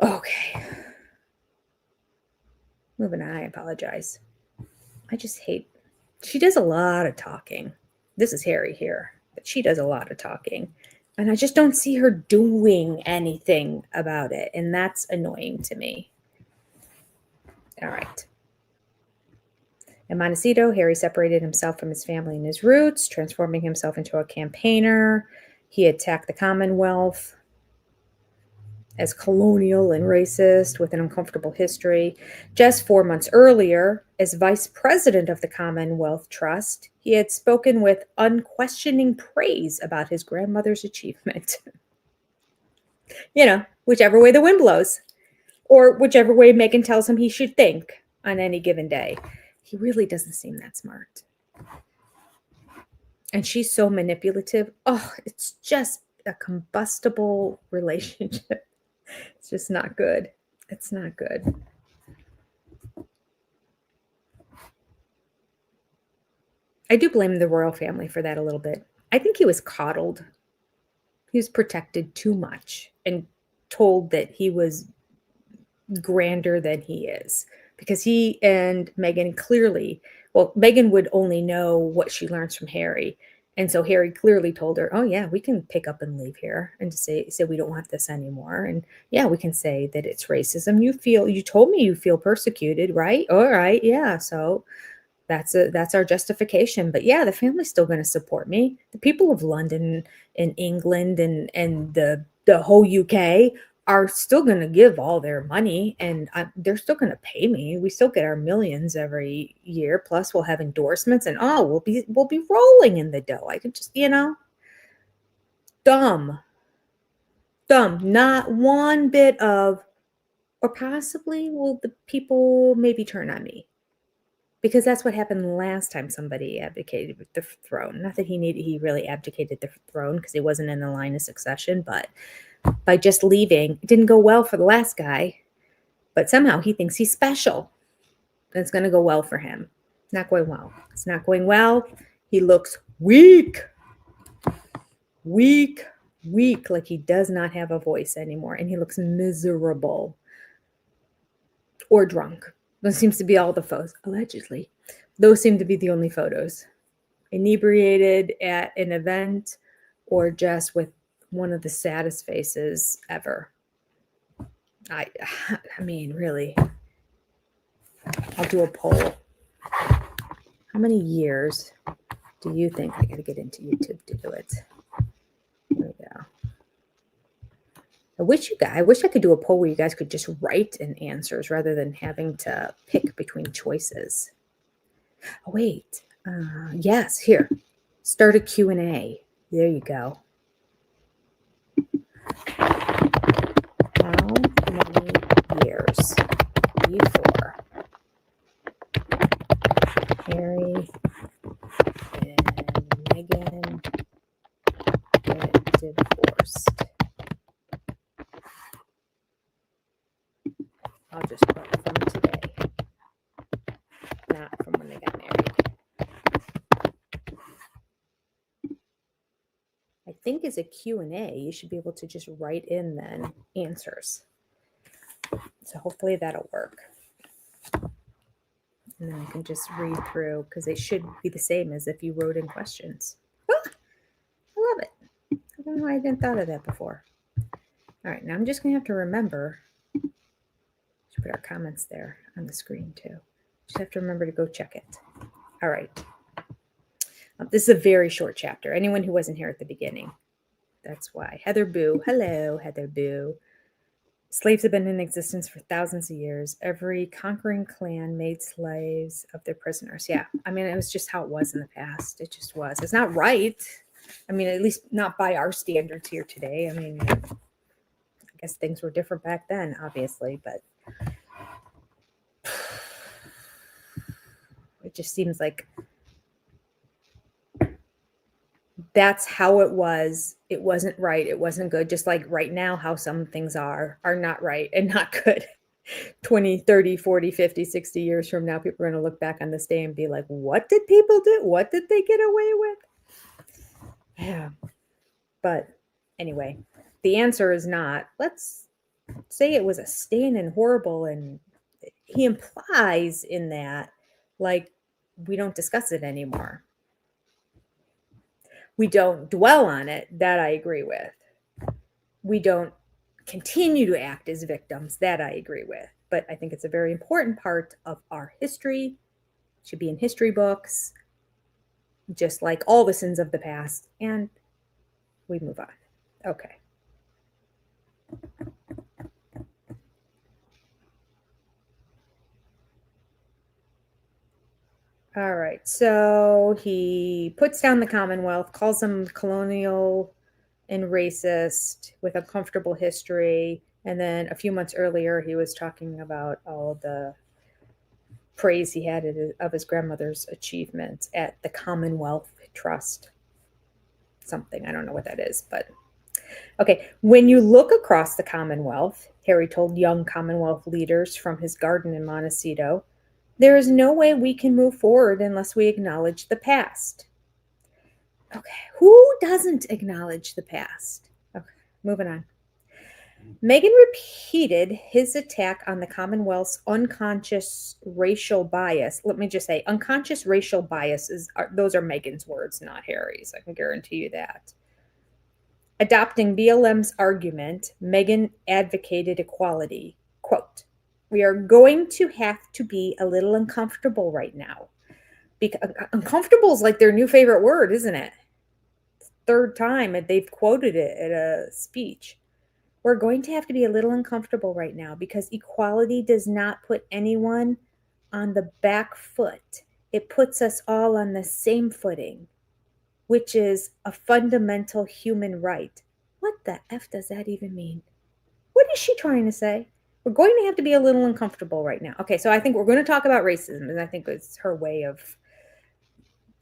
Okay. Moving on, I apologize. I just hate, she does a lot of talking. This is Harry here, but she does a lot of talking. And I just don't see her doing anything about it. And that's annoying to me. All right. In Montecito, Harry separated himself from his family and his roots, transforming himself into a campaigner. He attacked the Commonwealth as colonial and racist with an uncomfortable history. Just 4 months earlier, as vice president of the Commonwealth Trust, he had spoken with unquestioning praise about his grandmother's achievement. Whichever way the wind blows, or whichever way Meghan tells him he should think on any given day. He really doesn't seem that smart. And she's so manipulative. Oh, it's just a combustible relationship. It's just not good. It's not good. I do blame the royal family for that a little bit. I think he was coddled. He was protected too much and told that he was grander than he is. Because he and Meghan clearly, Meghan would only know what she learns from Harry. And so Harry clearly told her, oh, yeah, we can pick up and leave here and to say we don't want this anymore. And yeah, we can say that it's racism. You told me you feel persecuted, right? All right. Yeah. So that's our justification. But yeah, the family's still going to support me. The people of London and England and the whole UK are still going to give all their money, and they're still going to pay me. We still get our millions every year. Plus, we'll have endorsements, and we'll be rolling in the dough. I could just, dumb. Not one bit of, or possibly will the people maybe turn on me, because that's what happened last time somebody abdicated the throne. Not that he really abdicated the throne, because he wasn't in the line of succession, but by just leaving, it didn't go well for the last guy, but somehow he thinks he's special. And it's going to go well for him. It's not going well. It's not going well. He looks weak, like he does not have a voice anymore. And he looks miserable or drunk. Those seems to be all the photos, allegedly. Those seem to be the only photos. Inebriated at an event, or just with one of the saddest faces ever. I mean, really. I'll do a poll. How many years do you think I got to get into YouTube to do it? There we go. I wish I could do a poll where you guys could just write in answers rather than having to pick between choices. Oh, wait. Yes, here. Start a Q&A. There you go. How many years before Harry and Meghan get divorced? I'll just put from today, not from when they got married. I think as a Q&A, you should be able to just write in then answers. So hopefully that'll work. And then I can just read through, because they should be the same as if you wrote in questions. Oh, I love it. I don't know why I didn't thought of that before. All right, now I'm just going to have to remember to put our comments there on the screen too. Just have to remember to go check it. All right. This is a very short chapter. Anyone who wasn't here at the beginning, that's why. Heather Boo. Hello, Heather Boo. Slaves have been in existence for thousands of years. Every conquering clan made slaves of their prisoners. Yeah, I mean, it was just how it was in the past. It just was. It's not right. I mean, at least not by our standards here today. I mean, I guess things were different back then, obviously, but it just seems like that's how it was. It wasn't right. It wasn't good. Just like right now, how some things are not right and not good. 20, 30, 40, 50, 60 years from now, people are going to look back on this day and be like, what did people do? What did they get away with? Yeah. But anyway, the answer is not. Let's say it was a stain and horrible. And he implies in that, like, we don't discuss it anymore. We don't dwell on it. That I agree with. We don't continue to act as victims. That I agree with. But I think it's a very important part of our history. It should be in history books, just like all the sins of the past. And we move on. Okay. All right, so he puts down the Commonwealth, calls them colonial and racist with uncomfortable history. And then a few months earlier, he was talking about all the praise he had of his grandmother's achievements at the Commonwealth Trust. Something, I don't know what that is, but okay. When you look across the Commonwealth, Harry told young Commonwealth leaders from his garden in Montecito, there is no way we can move forward unless we acknowledge the past. Okay, who doesn't acknowledge the past? Okay, moving on. Meghan repeated his attack on the Commonwealth's unconscious racial bias. Let me just say, unconscious racial biases, those are Meghan's words, not Harry's. I can guarantee you that. Adopting BLM's argument, Meghan advocated equality. Quote, we are going to have to be a little uncomfortable right now. Because uncomfortable is like their new favorite word, isn't it? Third time they've quoted it at a speech. We're going to have to be a little uncomfortable right now because equality does not put anyone on the back foot. It puts us all on the same footing, which is a fundamental human right. What the F does that even mean? What is she trying to say? We're going to have to be a little uncomfortable right now. Okay, so I think we're going to talk about racism, and I think it's her way of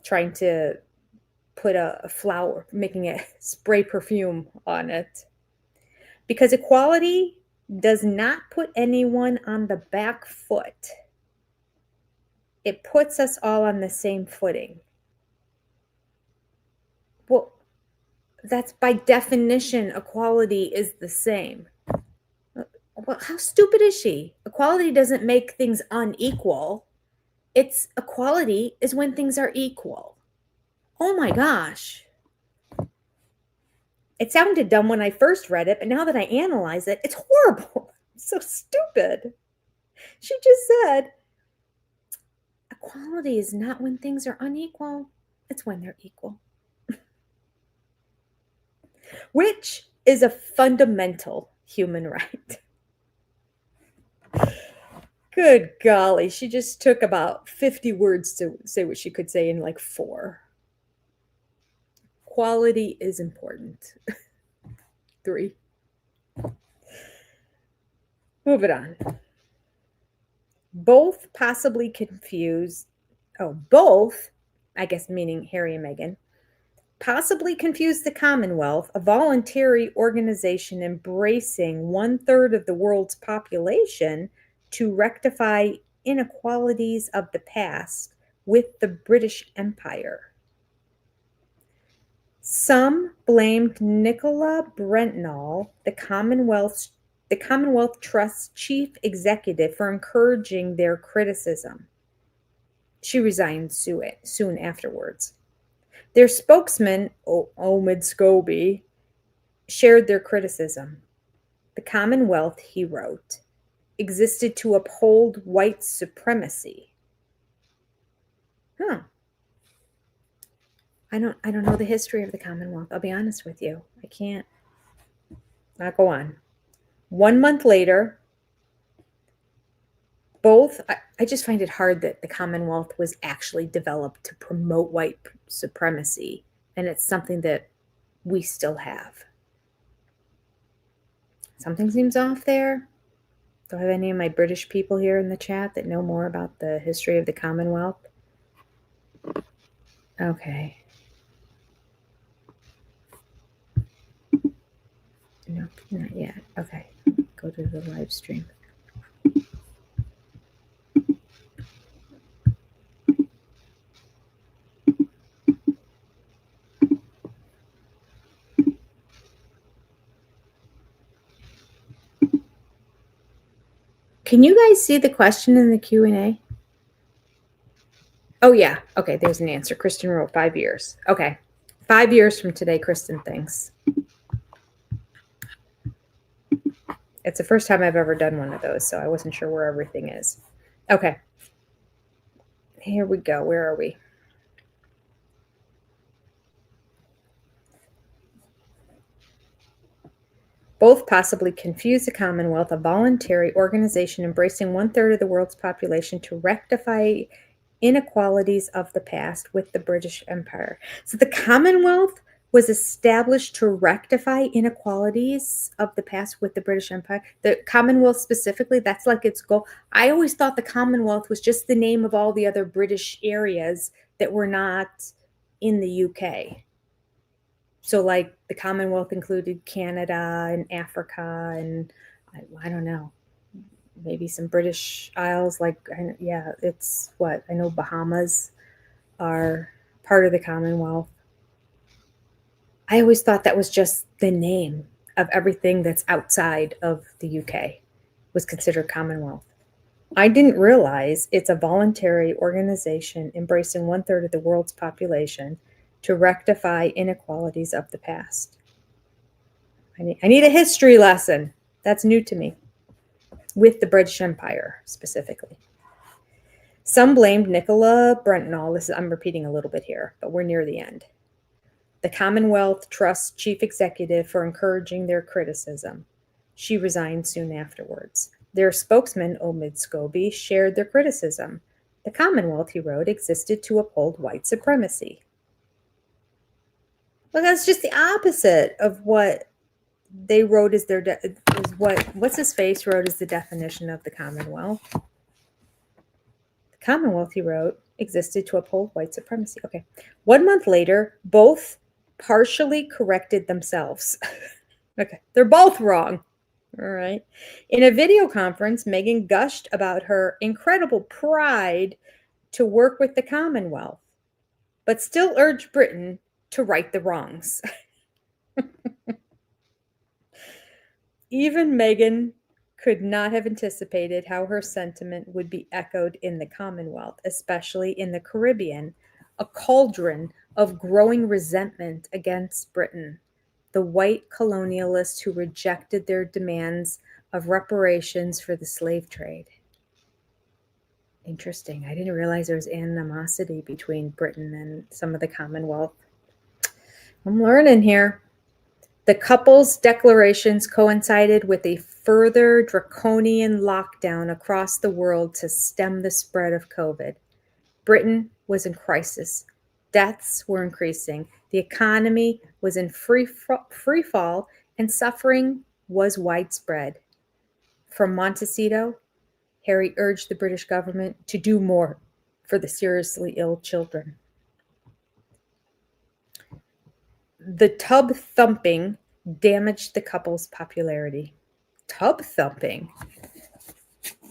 trying to put a flower, making it spray perfume on it. Because equality does not put anyone on the back foot. It puts us all on the same footing. Well, that's by definition, equality is the same. Well, how stupid is she? Equality doesn't make things unequal. It's equality is when things are equal. Oh my gosh. It sounded dumb when I first read it, but now that I analyze it, it's horrible. So stupid. She just said, equality is not when things are unequal. It's when they're equal. Which is a fundamental human right. Good golly, she just took about 50 words to say what she could say in like 4. Quality is important. 3. Moving on. Both, I guess meaning Harry and Meghan, possibly confused the Commonwealth, a voluntary organization embracing 1/3 of the world's population to rectify inequalities of the past, with the British Empire. Some blamed Nicola Brentnall, the Commonwealth Trust's chief executive, for encouraging their criticism. She resigned soon afterwards. Their spokesman, Omid Scobie, shared their criticism. The Commonwealth, he wrote, existed to uphold white supremacy. I don't know the history of the Commonwealth. I'll be honest with you. I can't. I'll go on. 1 month later, I just find it hard that the Commonwealth was actually developed to promote white supremacy, and it's something that we still have. Something seems off there. Do I have any of my British people here in the chat that know more about the history of the Commonwealth? Okay. No, not yet. Okay. Go to the live stream. Can you guys see the question in the Q&A? Oh, yeah. Okay, there's an answer. Kristen wrote 5 years. Okay. 5 years from today, Kristen thinks. It's the first time I've ever done one of those, so I wasn't sure where everything is. Okay. Here we go. Where are we? Both possibly confuse the Commonwealth, a voluntary organization embracing 1/3 of the world's population to rectify inequalities of the past, with the British Empire. So the Commonwealth was established to rectify inequalities of the past with the British Empire. The Commonwealth specifically, that's like its goal. I always thought the Commonwealth was just the name of all the other British areas that were not in the UK. So like the Commonwealth included Canada and Africa and I don't know, maybe some British Isles. It's what I know. Bahamas are part of the Commonwealth. I always thought that was just the name of everything that's outside of the UK was considered Commonwealth. I didn't realize it's a voluntary organization embracing 1/3 of the world's population to rectify inequalities of the past. I need a history lesson. That's new to me. With the British Empire, specifically. Some blamed Nicola Brentnall. I'm repeating a little bit here, but we're near the end. The Commonwealth Trust's chief executive, for encouraging their criticism. She resigned soon afterwards. Their spokesman, Omid Scobie, shared their criticism. The Commonwealth, he wrote, existed to uphold white supremacy. Well, that's just the opposite of what they wrote as their is what's his face wrote as the definition of the Commonwealth. The Commonwealth, he wrote, existed to uphold white supremacy. Okay. 1 month later, both partially corrected themselves. Okay. They're both wrong. All right. In a video conference, Meghan gushed about her incredible pride to work with the Commonwealth, but still urged Britain to right the wrongs. Even Meghan could not have anticipated how her sentiment would be echoed in the Commonwealth, especially in the Caribbean, a cauldron of growing resentment against Britain, the white colonialists who rejected their demands of reparations for the slave trade. Interesting. I didn't realize there was animosity between Britain and some of the Commonwealth. I'm learning here. The couple's declarations coincided with a further draconian lockdown across the world to stem the spread of COVID. Britain was in crisis. Deaths were increasing. The economy was in free fall, and suffering was widespread. From Montecito, Harry urged the British government to do more for the seriously ill children. The tub thumping damaged the couple's popularity. Tub thumping.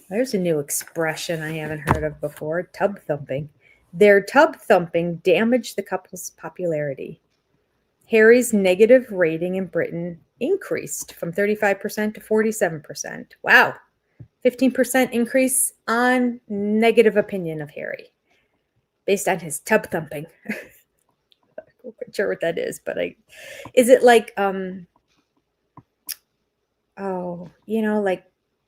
There's a new expression I haven't heard of before. Tub thumping. Their tub thumping damaged the couple's popularity. Harry's negative rating in Britain increased from 35% to 47%. Wow. 15% increase on negative opinion of Harry based on his tub thumping. I'm not sure what that is, but is it like like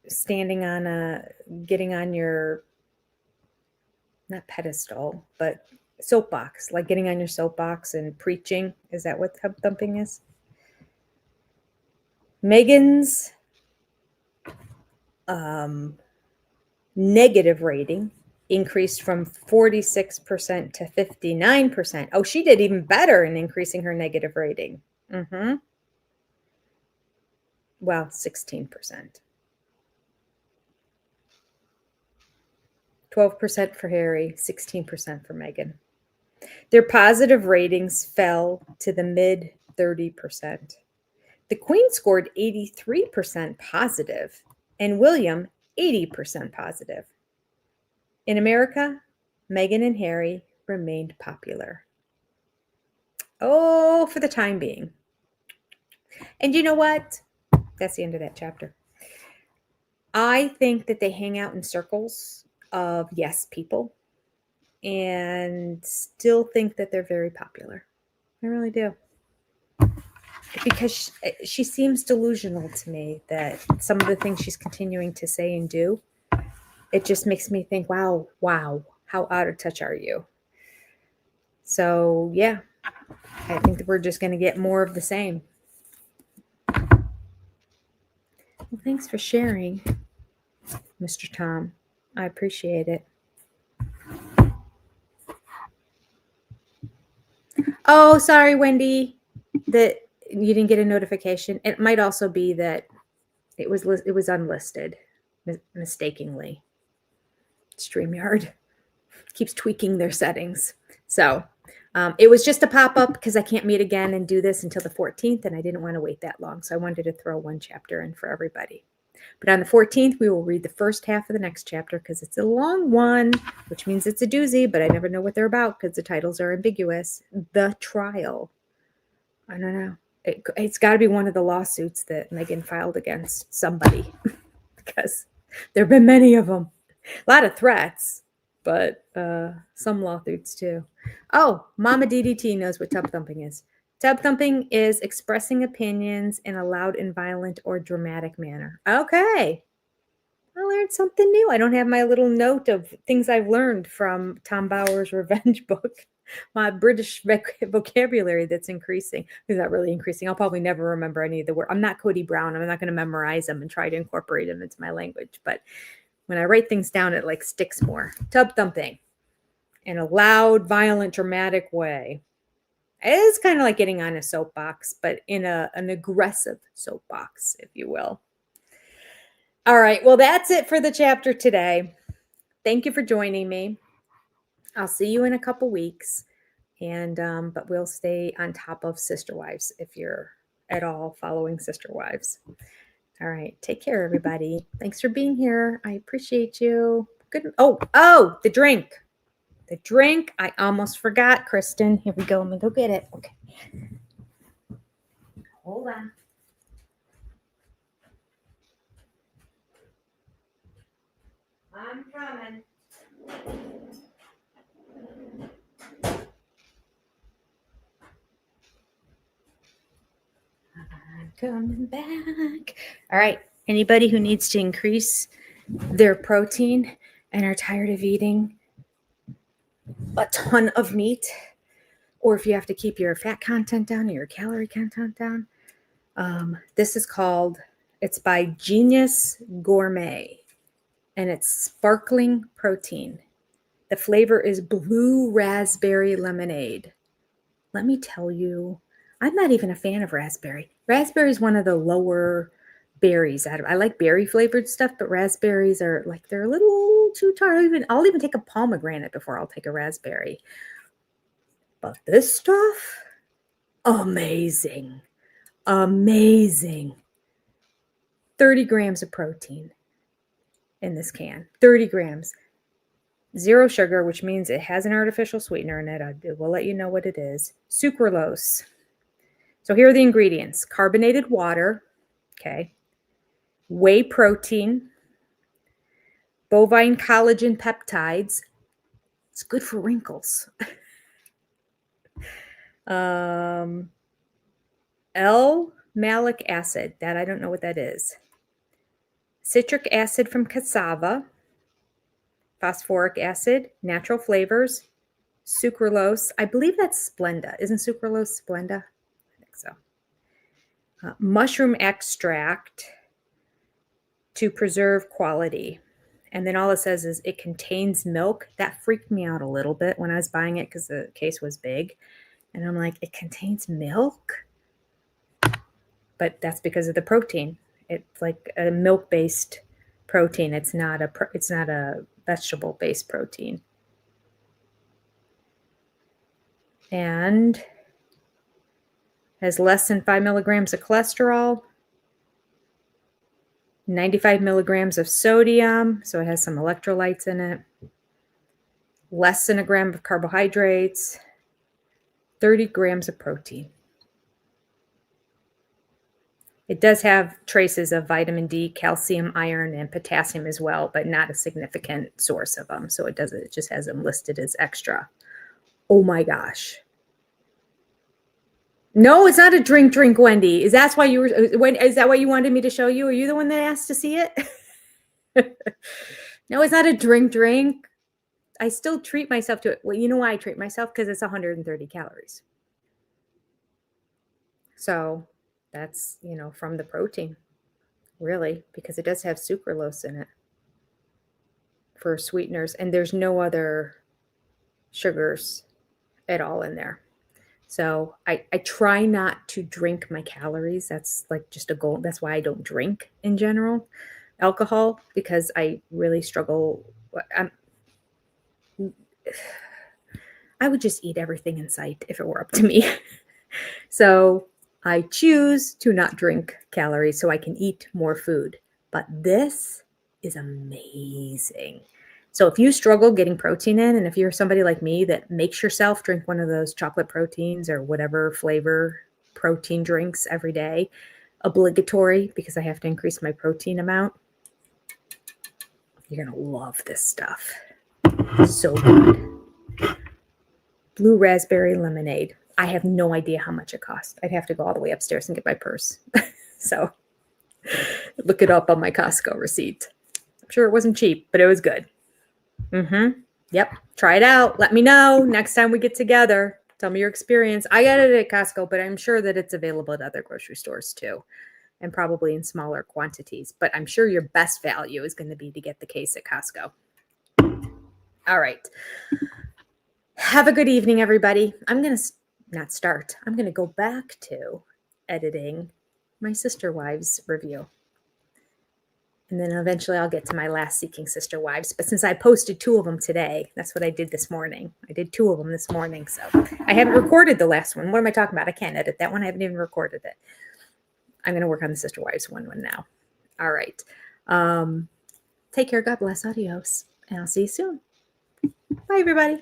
standing on getting on your, not pedestal, but soapbox, like getting on your soapbox and preaching? Is that what tub thumping is? Meghan's negative rating increased from 46% to 59%. Oh, she did even better in increasing her negative rating. Well, 16%. 12% for Harry, 16% for Meghan. Their positive ratings fell to the mid 30%. The Queen scored 83% positive, and William 80% positive. In America, Meghan and Harry remained popular. Oh, for the time being. And you know what? That's the end of that chapter. I think that they hang out in circles of yes people and still think that they're very popular. I really do. Because she seems delusional to me that some of the things she's continuing to say and do, it just makes me think, wow, how out of touch are you? So, yeah, I think that we're just going to get more of the same. Well, thanks for sharing, Mr. Tom. I appreciate it. Oh, sorry, Wendy, that you didn't get a notification. It might also be that it was unlisted mistakenly. StreamYard keeps tweaking their settings. So it was just a pop-up because I can't meet again and do this until the 14th, and I didn't want to wait that long. So I wanted to throw one chapter in for everybody. But on the 14th, we will read the first half of the next chapter because it's a long one, which means it's a doozy, but I never know what they're about because the titles are ambiguous. The Trial. I don't know. It's got to be one of the lawsuits that Meghan filed against somebody because there have been many of them. A lot of threats, but some lawsuits too. Oh, Mama DDT knows what tub thumping is. Tub thumping is expressing opinions in a loud and violent or dramatic manner. Okay. I learned something new. I don't have my little note of things I've learned from Tom Bauer's revenge book. my British vocabulary that's increasing. It's not really increasing. I'll probably never remember any of the words. I'm not Cody Brown. I'm not going to memorize them and try to incorporate them into my language. But when I write things down, it like sticks more. Tub thumping in a loud, violent, dramatic way. It is kind of like getting on a soapbox, but in an aggressive soapbox, if you will. All right. Well, that's it for the chapter today. Thank you for joining me. I'll see you in a couple weeks. And but we'll stay on top of Sister Wives if you're at all following Sister Wives. All right. Take care, everybody. Thanks for being here. I appreciate you. Good. Oh, the drink. The drink. I almost forgot, Kristen. Here we go. Let me go get it. Okay. Hold on. I'm coming. I'm coming back. All right. Anybody who needs to increase their protein and are tired of eating a ton of meat, or if you have to keep your fat content down or your calorie content down, this is called, it's by Genius Gourmet, and it's sparkling protein. The flavor is blue raspberry lemonade. Let me tell you, I'm not even a fan of raspberry. Raspberry is one of the lower berries. I like berry flavored stuff, but raspberries are like, they're a little too tart. I'll even take a pomegranate before I'll take a raspberry. But this stuff, amazing. Amazing. 30 grams of protein in this can. 30 grams. 0 sugar, which means it has an artificial sweetener in it. I will let you know what it is. Sucralose. So here are the ingredients. Carbonated water. Okay. Whey protein. Bovine collagen peptides. It's good for wrinkles. L-malic acid. That I don't know what that is. Citric acid from cassava. Phosphoric acid, natural flavors, sucralose. I believe that's Splenda. Isn't sucralose Splenda? I think so. Mushroom extract to preserve quality. And then all it says is it contains milk. That freaked me out a little bit when I was buying it because the case was big. And I'm like, it contains milk? But that's because of the protein. It's like a milk-based protein. It's not a vegetable-based protein. And has less than 5 milligrams of cholesterol, 95 milligrams of sodium, so it has some electrolytes in it, less than a gram of carbohydrates, 30 grams of protein. It does have traces of vitamin D, calcium, iron, and potassium as well, but not a significant source of them. So it just has them listed as extra. Oh my gosh. No, it's not a drink, Wendy. Is that why you wanted me to show you? Are you the one that asked to see it? No, it's not a drink. I still treat myself to it. Well, you know why I treat myself? Because it's 130 calories. So that's, from the protein, really, because it does have sucralose in it for sweeteners, and there's no other sugars at all in there. So I try not to drink my calories. That's like just a goal. That's why I don't drink in general alcohol, because I really struggle. I would just eat everything in sight if it were up to me. So I choose to not drink calories so I can eat more food. But this is amazing. So if you struggle getting protein in, and if you're somebody like me that makes yourself drink one of those chocolate proteins or whatever flavor protein drinks every day, obligatory because I have to increase my protein amount, you're going to love this stuff. So good. Blue raspberry lemonade. I have no idea how much it cost. I'd have to go all the way upstairs and get my purse. So look it up on my Costco receipt. I'm sure it wasn't cheap, but it was good. Yep. Try it out. Let me know next time we get together. Tell me your experience. I got it at Costco, but I'm sure that it's available at other grocery stores too, and probably in smaller quantities. But I'm sure your best value is going to be to get the case at Costco. All right. Have a good evening, everybody. I'm going to not start. I'm going to go back to editing my Sister Wives review. And then eventually I'll get to my last Seeking Sister Wives. But since I posted 2 of them today, that's what I did this morning. I did 2 of them this morning. So I haven't recorded the last one. What am I talking about? I can't edit that one. I haven't even recorded it. I'm going to work on the Sister Wives one now. All right. Take care. God bless. Adios. And I'll see you soon. Bye, everybody.